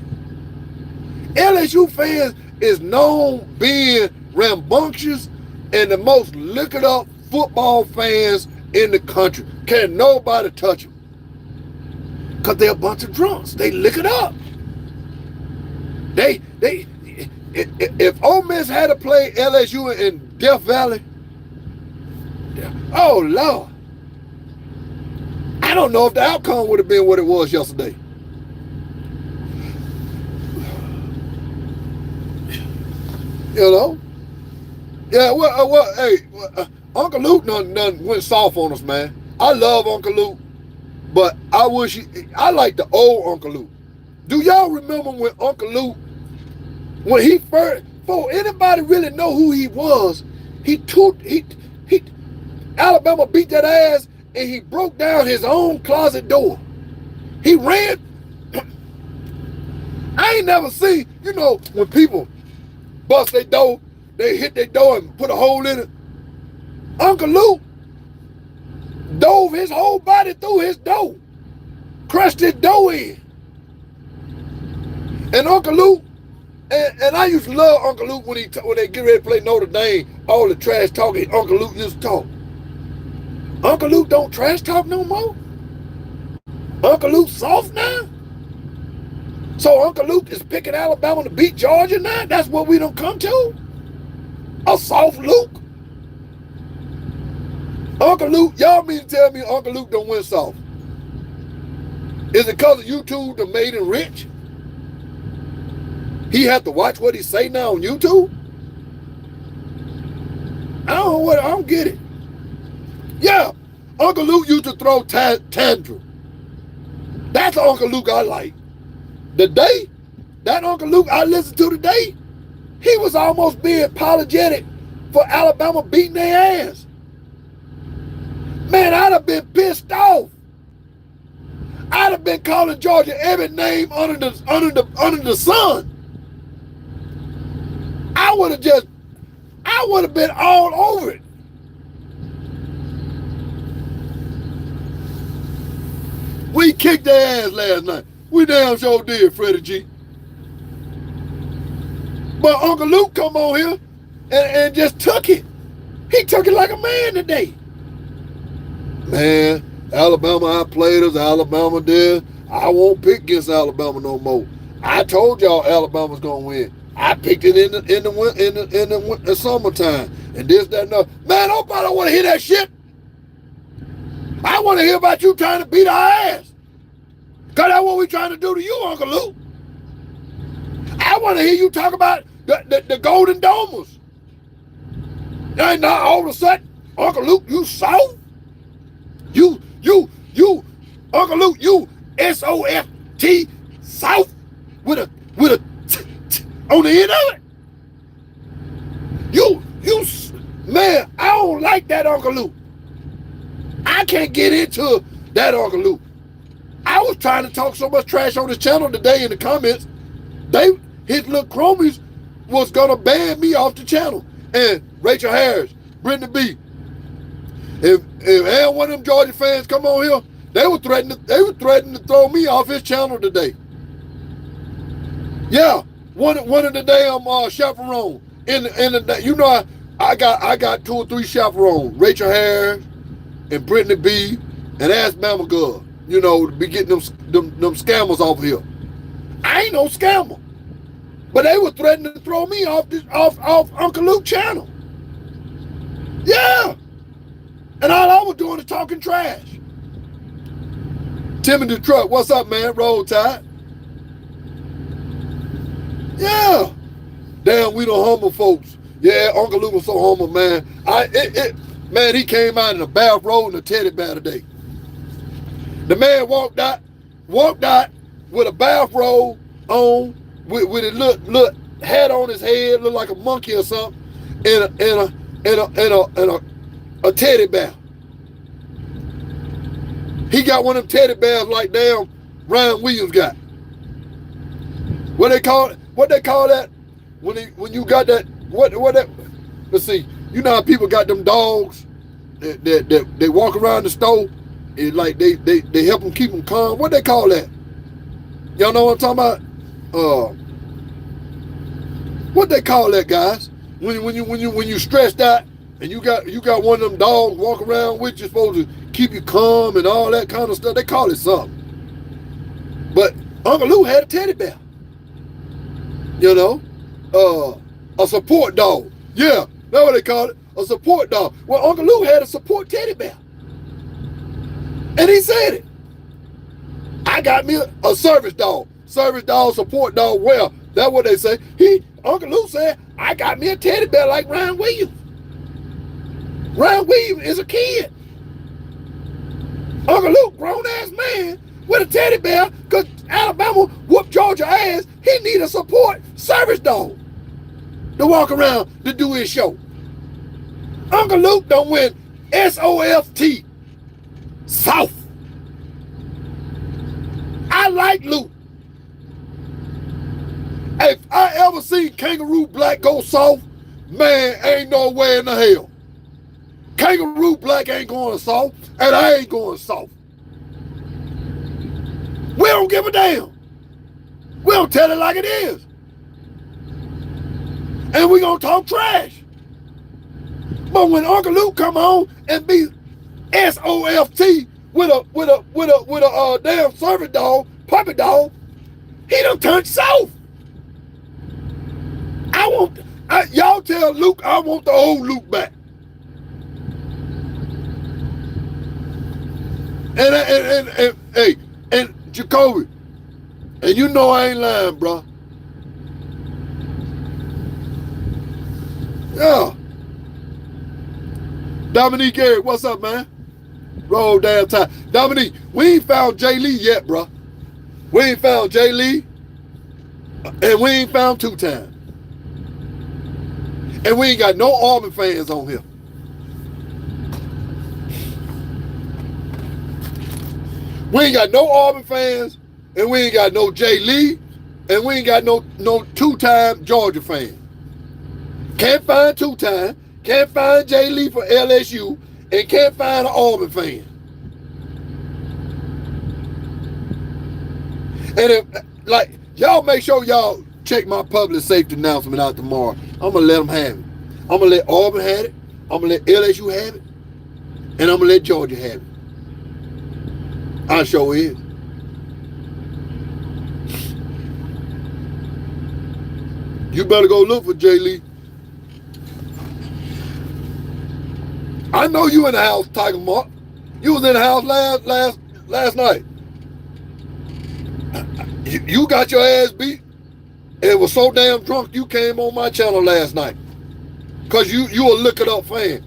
LSU fans is known being rambunctious and the most look it up football fans in the country. Can't nobody touch them. Because they're a bunch of drunks. They lick it up. If Ole Miss had to play LSU in Death Valley, oh Lord, I don't know if the outcome would have been what it was yesterday. You know? Yeah, Uncle Luke done went soft on us, man. I love Uncle Luke. But I like the old Uncle Luke. Do y'all remember when Uncle Luke, when he first, before anybody really know who he was, Alabama beat that ass and he broke down his own closet door. He ran. I ain't never seen, you know, when people bust their door, they hit their door and put a hole in it. Uncle Luke dove his whole body through his door, crushed his door in. And Uncle Luke, and I used to love Uncle Luke when they get ready to play Notre Dame, all the trash talking Uncle Luke used to talk. Uncle Luke don't trash talk no more. Uncle Luke soft now. So Uncle Luke is picking Alabama to beat Georgia now? That's what we done come to? A soft Luke? Uncle Luke, y'all mean to tell me Uncle Luke don't win soft? Is it because of YouTube that made him rich? He have to watch what he say now on YouTube? I don't get it. Yeah, Uncle Luke used to throw tantrum. That's Uncle Luke I like. That Uncle Luke I listened to today, he was almost being apologetic for Alabama beating their ass. Man, I'd have been pissed off. I'd have been calling Georgia every name under the sun. I would have been all over it. We kicked their ass last night. We damn sure did, Freddie G. But Uncle Luke come on here and just took it. He took it like a man today. Man, Alabama outplayed us. Alabama did. I won't pick against Alabama no more. I told y'all Alabama's gonna win. I picked it in the summertime and this, that, and that. Man, nobody don't want to hear that shit. I want to hear about you trying to beat our ass. Cause that's what we trying to do to you, Uncle Luke. I want to hear you talk about the Golden Domers. And now all of a sudden, Uncle Luke, you soft? You, Uncle Luke, you S-O-F-T, soft, with a on the end of it. You, man, I don't like that Uncle Luke. I can't get into that Uncle Luke. I was trying to talk so much trash on his channel today in the comments. His little chromies was gonna ban me off the channel. And Rachel Harris, Brittany B, and one of them Georgia fans come on here, they were threatening to throw me off his channel today. Yeah, one of the damn chaperone in the you know I got 2 or 3 chaperones, Rachel Harris and Brittany B and Ask Bama Girl, you know, to be getting them scammers off here. I ain't no scammer, but they were threatening to throw me off Uncle Luke's channel. Yeah, and all I was doing is talking trash. Timothy Truck, what's up, man? Roll Tide. Yeah. Damn, we the humble folks. Yeah, Uncle Luke was so humble, man. Man, he came out in a bathrobe and a teddy bear today. The man walked out with a bathrobe on, with a little hat on his head, looked like a monkey or something, and a teddy bear. He got one of them teddy bears like damn Ryan Williams got. What they call that when you got that what that? Let's see. You know how people got them dogs that they walk around the store and like they help them keep them calm. What they call that? Y'all know what I'm talking about? What they call that, guys? When you stressed out and you got one of them dogs walk around with you, supposed to keep you calm and all that kind of stuff. They call it something. But Uncle Lou had a teddy bear. You know, a support dog. Yeah, that's what they call it, a support dog. Well, Uncle Lou had a support teddy bear, and he said it. I got me a service dog, support dog. Well, that's what they say. Uncle Lou said, I got me a teddy bear like Ryan Williams. Ryan Williams is a kid. Uncle Luke, grown-ass man, with a teddy bear, because Alabama whooped Georgia ass. He need a support service dog to walk around to do his show. Uncle Luke don't win SOFT, South. I like Luke. If I ever seen Kangaroo Black go soft, man, ain't no way in the hell. Kangaroo Black ain't going soft, and I ain't going soft. We don't give a damn. We don't tell it like it is. And we gonna talk trash. But when Uncle Luke come on and be SOFT with a damn service dog, puppy dog, he done turned soft. Y'all tell Luke I want the old Luke back. And Jacoby, and you know I ain't lying, bro. Yeah. Dominique Eric, what's up, man? Roll damn time. Dominique, we ain't found Jay Lee yet, bro. We ain't found Jay Lee, and we ain't found 2 Time. And we ain't got no Auburn fans on here. We ain't got no Auburn fans, and we ain't got no Jay Lee, and we ain't got no 2 Time Georgia fan. Can't find 2 Time, can't find Jay Lee for LSU, and can't find an Auburn fan. And if, like, y'all make sure y'all check my public safety announcement out tomorrow. I'm gonna let them have it. I'm gonna let Auburn have it. I'm gonna let LSU have it, and I'm gonna let Georgia have it. I sure is. You better go look for Jay Lee. I know you in the house, Tiger Mark. You was in the house last night. You got your ass beat. And was so damn drunk you came on my channel last night. Cause you a look it up fan.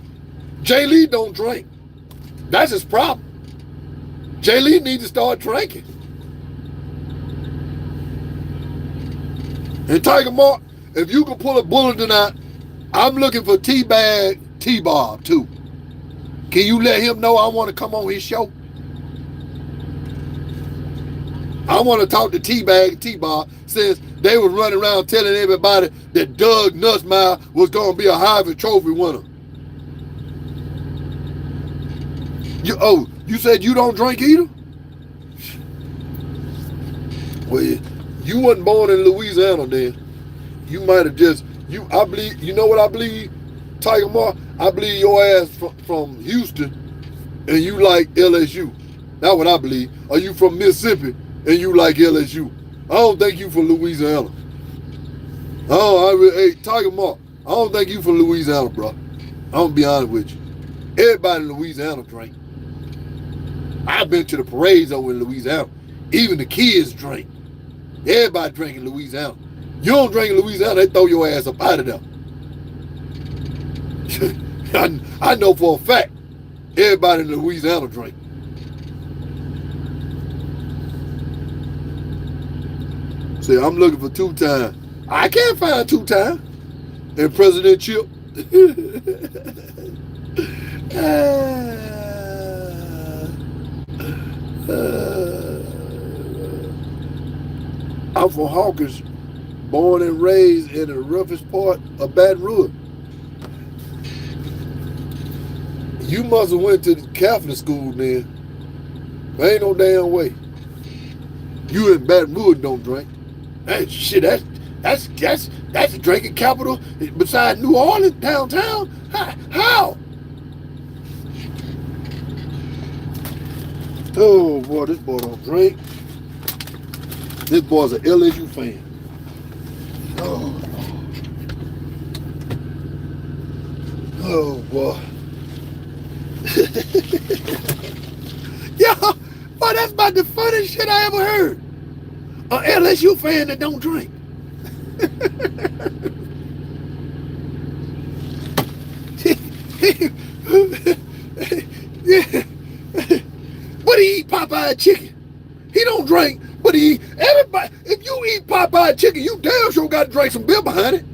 Jay Lee don't drink. That's his problem. Jay Lee needs to start drinking. And Tiger Mark, if you can pull a bulletin out, I'm looking for Teabag T-Bob too. Can you let him know I want to come on his show? I want to talk to Teabag T-Bob since they was running around telling everybody that Doug Nussmeier was going to be a Heisman Trophy winner. You said you don't drink either? Well, you wasn't born in Louisiana then. You might have just, I believe, you know what I believe, Tiger Mark? I believe your ass from Houston and you like LSU. That's what I believe. Are you from Mississippi and you like LSU? I don't think you from Louisiana. Hey, Tiger Mark, I don't think you from Louisiana, bro. I'm gonna be honest with you. Everybody in Louisiana drink. I've been to the parades over in Louisiana. Even the kids drink. Everybody drink in Louisiana. You don't drink in Louisiana, they throw your ass up out of there. I know for a fact, everybody in Louisiana drink. See, I'm looking for 2-time. I can't find 2-time. And President Chip. I'm from Hawkins, born and raised in the roughest part of Baton Rouge. You must have went to the Catholic school then. There ain't no damn way. You in Baton Rouge don't drink. Shit, that's the drinking capital besides New Orleans, downtown. How? Oh boy, this boy don't drink. This boy's an LSU fan. Oh boy. Yeah, boy, that's about the funniest shit I ever heard. An LSU fan that don't drink. Yeah. But he eat Popeye chicken. He don't drink, but he eat. Everybody, if you eat Popeye chicken, you damn sure got to drink some beer behind it.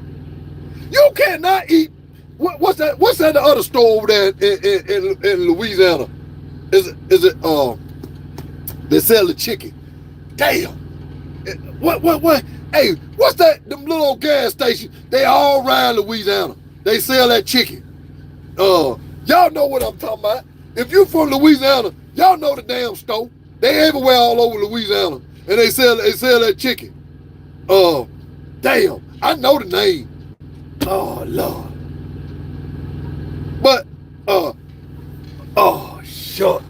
You cannot eat. What's that? What's that? The other store over there in Louisiana? Is it? They sell the chicken. Damn. What? Hey, what's that? Them little old gas stations. They all around Louisiana. They sell that chicken. Y'all know what I'm talking about. If you from Louisiana, y'all know the damn store. They everywhere all over Louisiana, and they sell that chicken. Damn, I know the name. Oh Lord. But shut.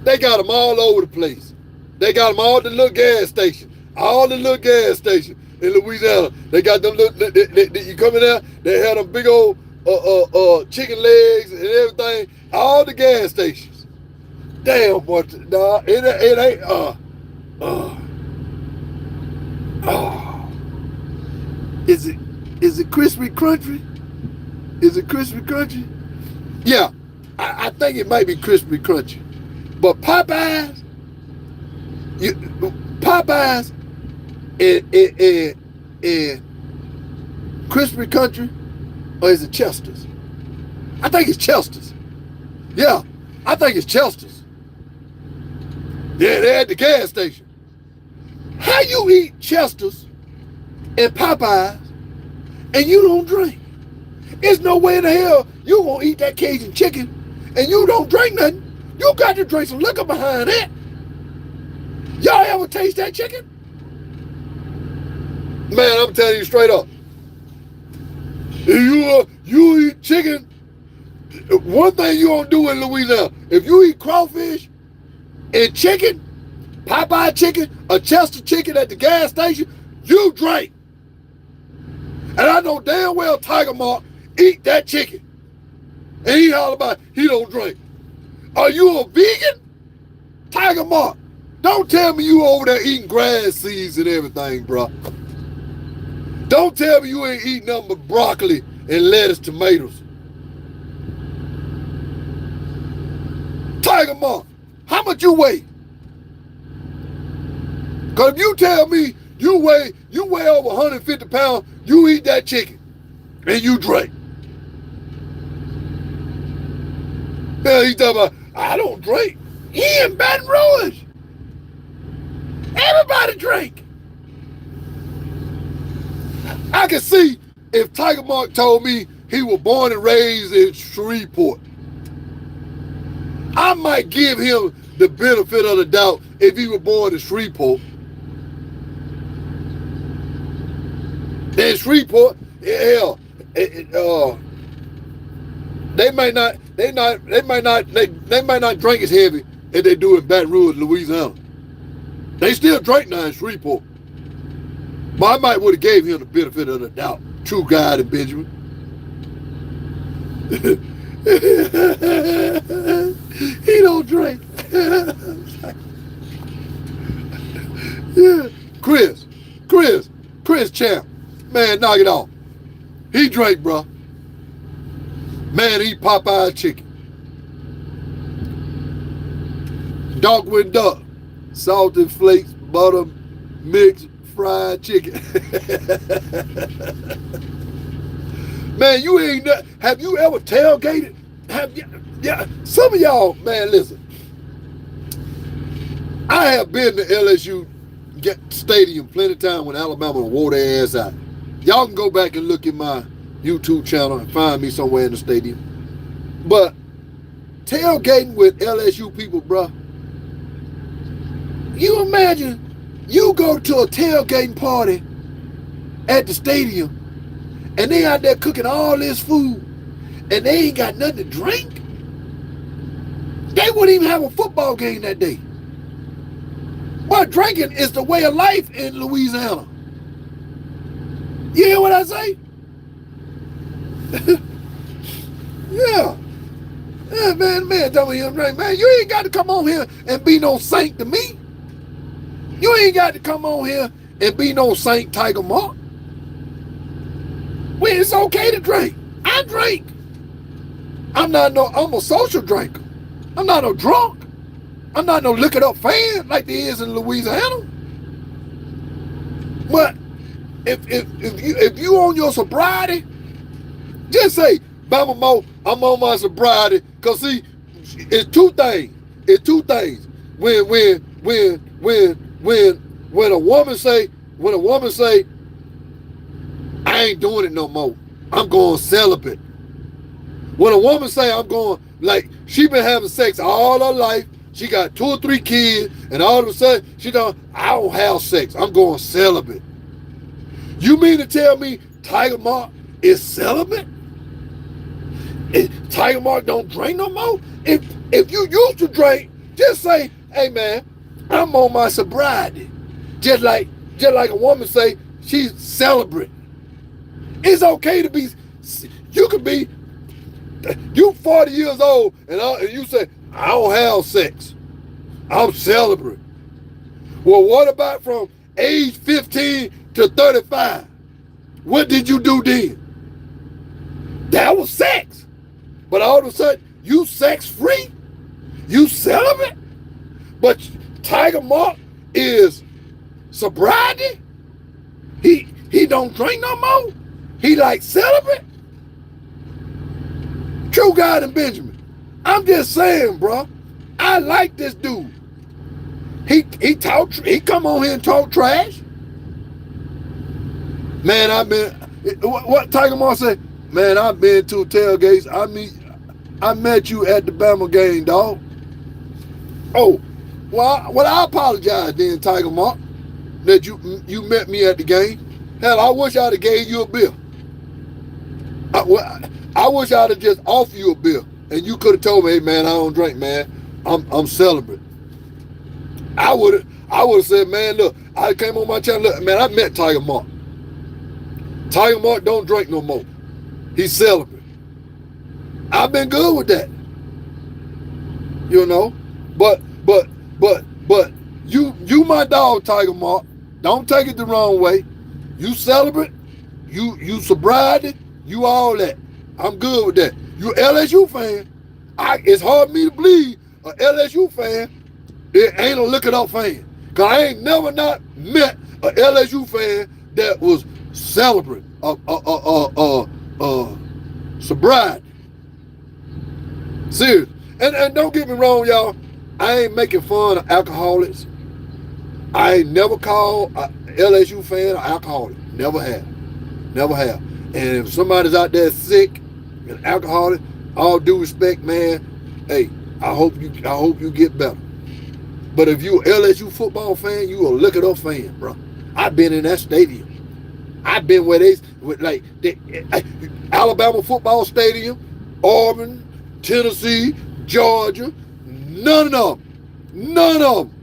They got them all over the place. They got them all the little gas stations. All the little gas stations in Louisiana. They got them little. You come in there, they have them big old chicken legs and everything. All the gas stations. Damn, boy, nah, it ain't. Is it crispy crunchy? Is it crispy crunchy? Yeah, I think it might be crispy crunchy. But Popeyes, and crispy country, or is it Chester's? I think it's Chester's. Yeah, I think it's Chester's. Yeah, they're at the gas station. How you eat Chester's and Popeyes and you don't drink? There's no way in the hell you gonna eat that Cajun chicken and you don't drink nothing. You got to drink some liquor behind that. Y'all ever taste that chicken? Man, I'm telling you straight up. If you eat chicken, one thing you don't do in Louisiana, if you eat crawfish and chicken, Popeye chicken, or Chester chicken at the gas station, you drink. And I know damn well Tiger Mark eat that chicken. And he holler about he don't drink. Are you a vegan? Tiger Mark, don't tell me you over there eating grass seeds and everything, bro. Don't tell me you ain't eating nothing but broccoli and lettuce, tomatoes. Tiger Mark, how much you weigh? Because if you tell me you weigh over 150 pounds, you eat that chicken and you drink. Now he talking about, I don't drink. He in Baton Rouge. Everybody drink. I can see if Tiger Mark told me he was born and raised in Shreveport. I might give him the benefit of the doubt if he was born in Shreveport. In Shreveport, hell, they might not drink as heavy as they do in Baton Rouge, Louisiana. They still drink now in Shreveport. But I might would have gave him the benefit of the doubt. True God and Benjamin. He don't drink. Yeah. Chris Champ. Man, knock it off. He drank, bro. Man, he Popeye chicken. Darkwing Duck. Salted flakes, butter, mixed, fried chicken. Man, you ain't, have you ever tailgated? Yeah, some of y'all, man, listen. I have been to LSU stadium plenty of times when Alabama wore their ass out. Y'all can go back and look at my YouTube channel and find me somewhere in the stadium. But tailgating with LSU people, bruh, you imagine you go to a tailgating party at the stadium and they out there cooking all this food and they ain't got nothing to drink. They wouldn't even have a football game that day. But drinking is the way of life in Louisiana. You hear what I say? Yeah. Yeah, man, tell me you drink. Man, you ain't got to come on here and be no saint to me. You ain't got to come on here and be no Saint Tiger Mark. Well, it's okay to drink. I drink. I'm a social drinker. I'm not no drunk. I'm not no lick it up fan like there is in Louisiana. But if you on your sobriety, just say, Bama Moore, I'm on my sobriety. Cause see, it's two things. When a woman say, I ain't doing it no more, I'm going celibate. When a woman say I'm going, like she been having sex all her life, she got 2 or 3 kids, and all of a sudden I don't have sex, I'm going celibate. You mean to tell me Tiger Mark is celibate? Tiger Mark don't drink no more? If you used to drink, just say, hey man, I'm on my sobriety. Just like a woman say she's celibate. It's okay to be, you could be, you 40 years old and you say, I don't have sex, I'm celibate. Well, what about from age 15 to 35? What did you do then? That was sex. But all of a sudden, you sex free? You celibate? But Tiger Mark is sobriety? He don't drink no more? He like celibate? True God and Benjamin. I'm just saying, bro. I like this dude. He come on here and talk trash. Man, what Tiger Mark said? Man, I've been to tailgates. I met you at the Bama game, dog. Oh, well, I apologize then, Tiger Mark, that you met me at the game. Hell, I wish I'd have gave you a beer. I wish I'd have just offered you a beer, and you could have told me, hey man, I don't drink, man. I'm celibate. I would have said, man, look, I came on my channel, look, man, I met Tiger Mark. Tiger Mark don't drink no more. He's celibate. I've been good with that. You know? But you my dog, Tiger Mark. Don't take it the wrong way. You celibate, you sobriety, you all that. I'm good with that. You LSU fan. It's hard for me to believe a LSU fan it ain't a lick it up fan. Cause I ain't never not met a LSU fan that was celibate, sobriety. Serious. And don't get me wrong, y'all. I ain't making fun of alcoholics. I ain't never called a LSU fan an alcoholic. Never have. Never have. And if somebody's out there sick and alcoholic, all due respect, man, hey, I hope you get better. But if you an LSU football fan, you a look it up fan, bro. I've been in that stadium. I've been where Alabama football stadium, Auburn, Tennessee, Georgia. None of them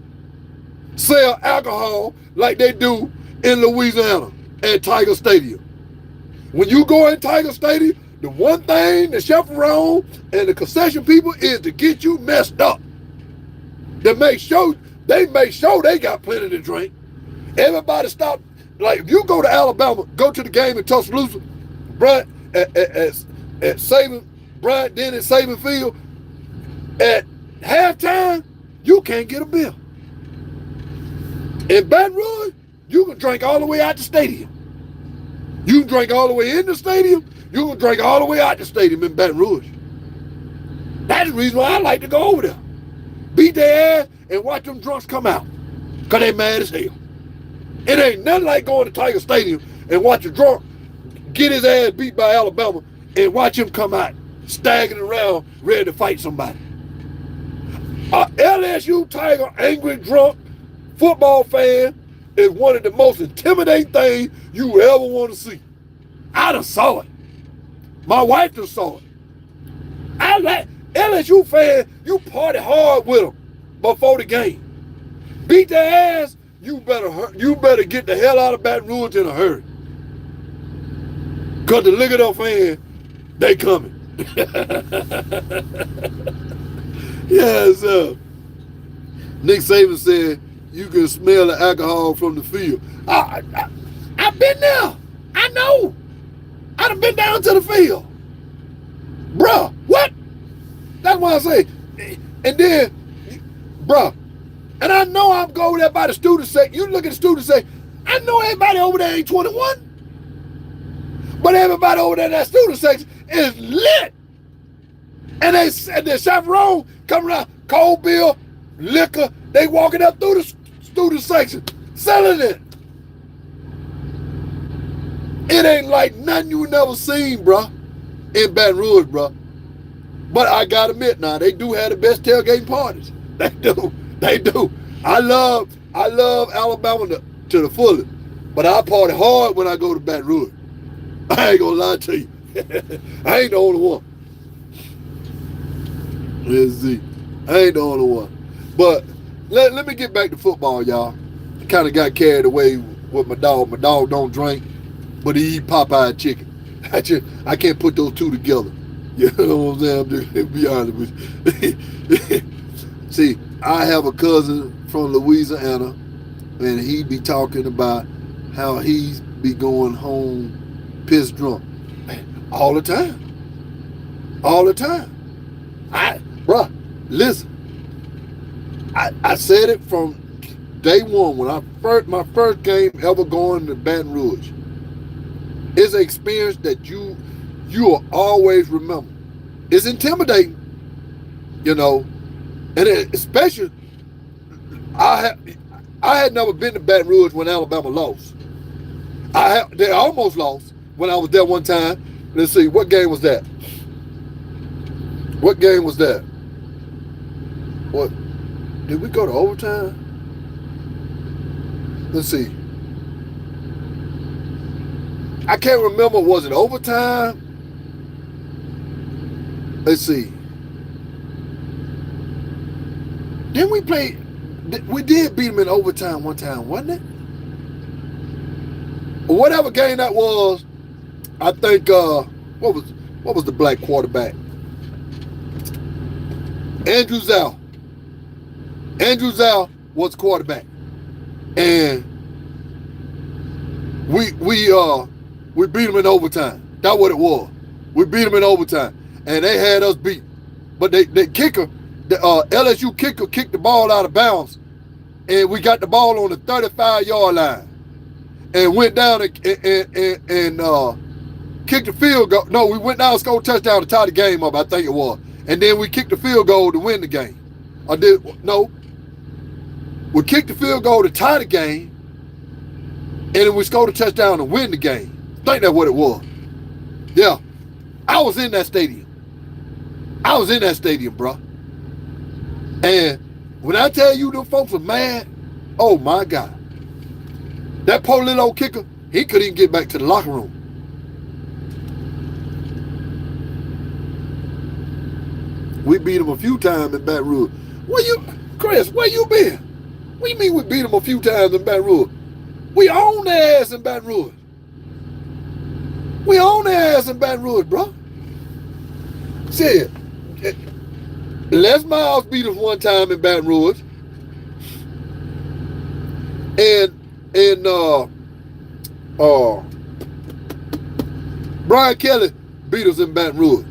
sell alcohol like they do in Louisiana at Tiger Stadium. When you go in Tiger Stadium, the one thing the chaperone and the concession people is to get you messed up. They make sure they got plenty to drink. Everybody stop. Like if you go to Alabama, go to the game in Tuscaloosa, Bryant at Saban, Bryant then at Saban Field, at halftime, you can't get a beer. In Baton Rouge, you can drink all the way out the stadium. You can drink all the way in the stadium. You can drink all the way out the stadium in Baton Rouge. That's the reason why I like to go over there. Beat their ass and watch them drunks come out. Because they mad as hell. It ain't nothing like going to Tiger Stadium and watch a drunk get his ass beat by Alabama and watch him come out staggering around ready to fight somebody. A LSU Tiger angry drunk football fan is one of the most intimidating things you ever want to see. I done saw it. My wife done saw it. I like LSU fan, you party hard with them before the game. Beat their ass, you better get the hell out of Baton Rouge in a hurry. Cause the Lick It Up fan, they coming. Yes, sir. Nick Saban said you can smell the alcohol from the field. I've been there. I know. I done been down to the field. Bruh, what? That's what I say. And then, bruh, and I know I'm going there by the student section. You look at the student section, I know everybody over there ain't 21. But everybody over there in that student section is lit. And the chaperone coming around, cold beer, liquor, they walking up through the student section, selling it. It ain't like nothing you never seen, bruh, in Baton Rouge, bruh. But I gotta admit now, they do have the best tailgating parties. They do. I love Alabama to the fullest. But I party hard when I go to Baton Rouge. I ain't gonna lie to you. I ain't the only one. Let's see. I ain't the only one. But let me get back to football, y'all. I kind of got carried away with my dog. My dog don't drink, but he eat Popeye chicken. I can't put those two together. You know what I'm saying? I'm just gonna be honest with you. See, I have a cousin from Louisiana, and he be talking about how he be going home pissed drunk. All the time. Bruh, listen. I said it from day one when my first game ever going to Baton Rouge. It's an experience that you will always remember. It's intimidating, you know, and especially I had never been to Baton Rouge when Alabama lost. They almost lost when I was there one time. Let's see, what game was that? What did we go to overtime? Let's see. I can't remember, was it overtime? Let's see. Didn't we play? We did beat them in overtime one time, wasn't it? Or whatever game that was, I think, what was the black quarterback? Andrew Zhao. Andrew Zhao was quarterback. And we beat them in overtime. That's what it was. We beat them in overtime. And they had us beat. But the kicker, the LSU kicker kicked the ball out of bounds. And we got the ball on the 35-yard line. And went down and kicked the field goal. No, we went down and scored a touchdown to tie the game up, I think it was. And then we kicked the field goal to win the game. We kicked the field goal to tie the game. And then we scored a touchdown to win the game. I think that's what it was. Yeah. I was in that stadium. Bro. And when I tell you them folks are mad, oh my God. That poor little old kicker, he couldn't even get back to the locker room. We beat him a few times in Baton Rouge. Chris, where you been? What do you mean we beat him a few times in Baton Rouge? We own their ass in Baton Rouge. We own their ass in Baton Rouge, bro. Shit. Les Miles beat us one time in Baton Rouge. And Brian Kelly beat us in Baton Rouge.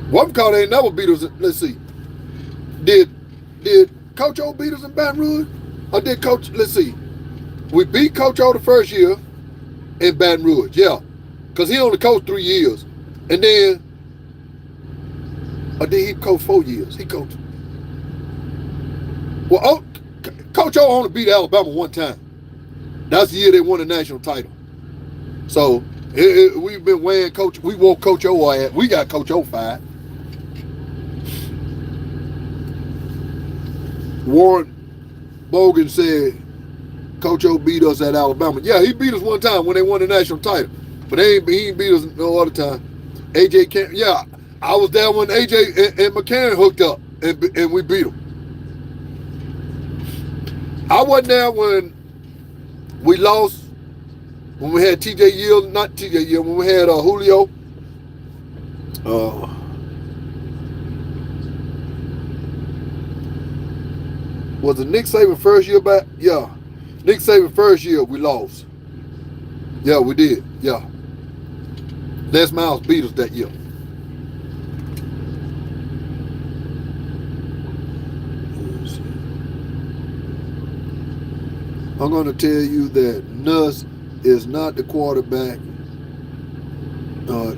One call ain't never beat us. Let's see. Did Coach O beat us in Baton Rouge? Or did Coach, let's see. We beat Coach O the first year in Baton Rouge, yeah. Because he only coached 3 years. And then, or did he coach 4 years? He coached. Well, Coach O only beat Alabama one time. That's the year they won the national title. So, we've been weighing Coach, we wore Coach O at, we got Coach O fired. Warren Bogan said Coach O beat us at Alabama. Yeah, he beat us one time when they won the national title. But he ain't beat us no other time. AJ Cam, yeah, I was there when AJ and McCann hooked up and we beat them. I wasn't there when we lost, when we had TJ Yield, not TJ Yield, when we had Julio. Was it Nick Saban first year back? Yeah. Nick Saban first year we lost. Yeah, we did. Yeah. Les Miles beat us that year. I'm going to tell you that Nuss is not the quarterback,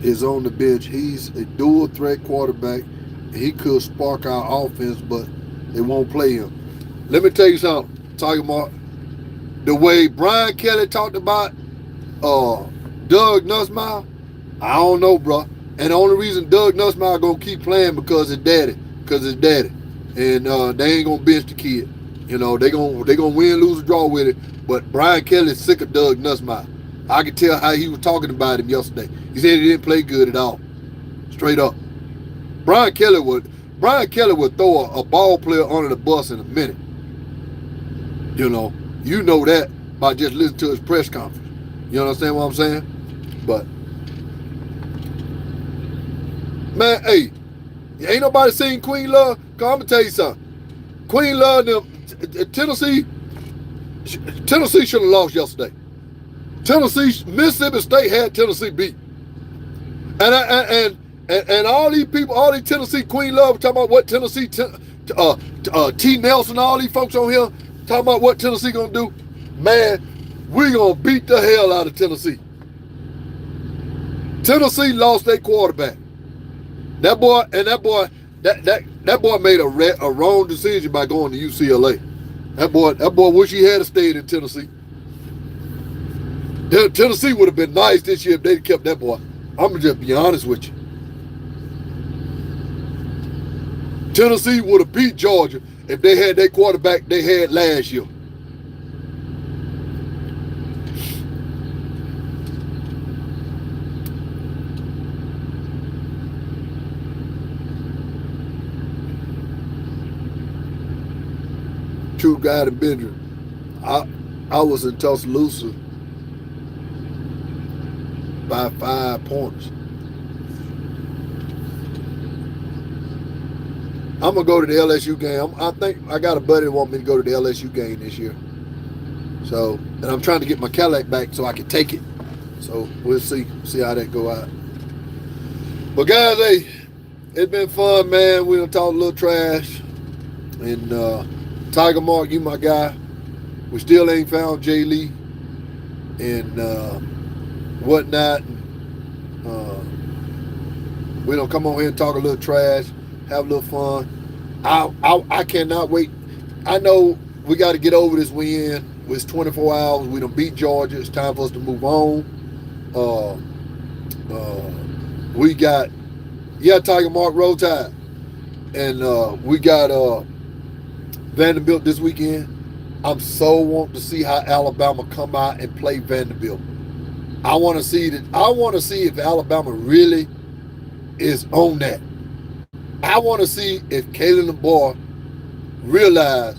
is on the bench. He's a dual threat quarterback. He could spark our offense, but they won't play him. Let me tell you something, Tiger Mark. The way Brian Kelly talked about Doug Nussmeier, I don't know, bro. And the only reason Doug Nussmeier gonna keep playing because his daddy. And they ain't gonna bench the kid. You know, they gonna win, lose, or draw with it. But Brian Kelly's sick of Doug Nussmeier. I could tell how he was talking about him yesterday. He said he didn't play good at all. Straight up. Brian Kelly would throw a ball player under the bus in a minute. You know that by just listening to his press conference. You understand what I'm saying? But man, hey, ain't nobody seen Queen Love? Cause I'm gonna tell you something. Queen Love, Tennessee should have lost yesterday. Mississippi State had Tennessee beat. And all these people, all these Tennessee Queen Love talking about what Tennessee, T. Nelson, all these folks on here talking about what Tennessee gonna do. Man, we gonna beat the hell out of Tennessee. Tennessee lost their quarterback. That boy made a wrong decision by going to UCLA. That boy wish he had stayed in Tennessee. Tennessee would have been nice this year if they'd kept that boy. I'm gonna just be honest with you. Tennessee would have beat Georgia if they had that quarterback they had last year. True God and Benjamin. I was in Tuscaloosa by 5 points. I'm gonna go to the LSU game. I think I got a buddy that want me to go to the LSU game this year. So, and I'm trying to get my Cadillac back so I can take it. So we'll see how that go out. But guys, hey, it's been fun, man. We done talk a little trash. And Tiger Mark, you my guy. We still ain't found Jay Lee and whatnot. We don't come on here and talk a little trash, have a little fun. I cannot wait. I know we got to get over this win. It's 24 hours. We done beat Georgia. It's time for us to move on. We got Yeah, Tiger Mark, Roll Tide. And we got Vanderbilt this weekend. I'm so want to see how Alabama come out and play Vanderbilt. I want to see that. I want to see if Alabama really is on that. I want to see if Kalen and Boy realize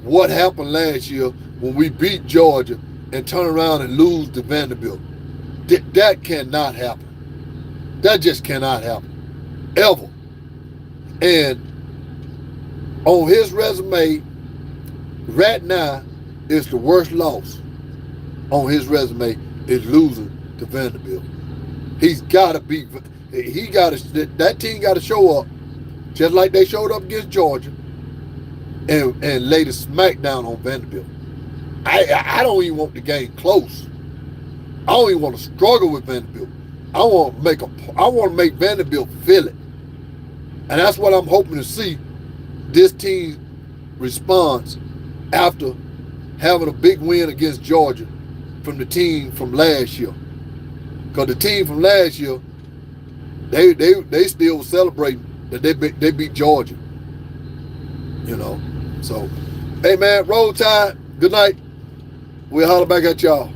what happened last year when we beat Georgia and turn around and lose to Vanderbilt. That cannot happen. That just cannot happen. Ever. And on his resume, right now, it's the worst loss on his resume is losing to Vanderbilt. He's got to be, that team got to show up just like they showed up against Georgia and lay the smackdown on Vanderbilt. I don't even want the game close. I don't even want to struggle with Vanderbilt. I want to make Vanderbilt feel it. And that's what I'm hoping to see this team response after having a big win against Georgia from the team from last year. Because the team from last year, they still celebrating that they beat Georgia. You know. So, hey man, Roll Tide. Good night. We'll holler back at y'all.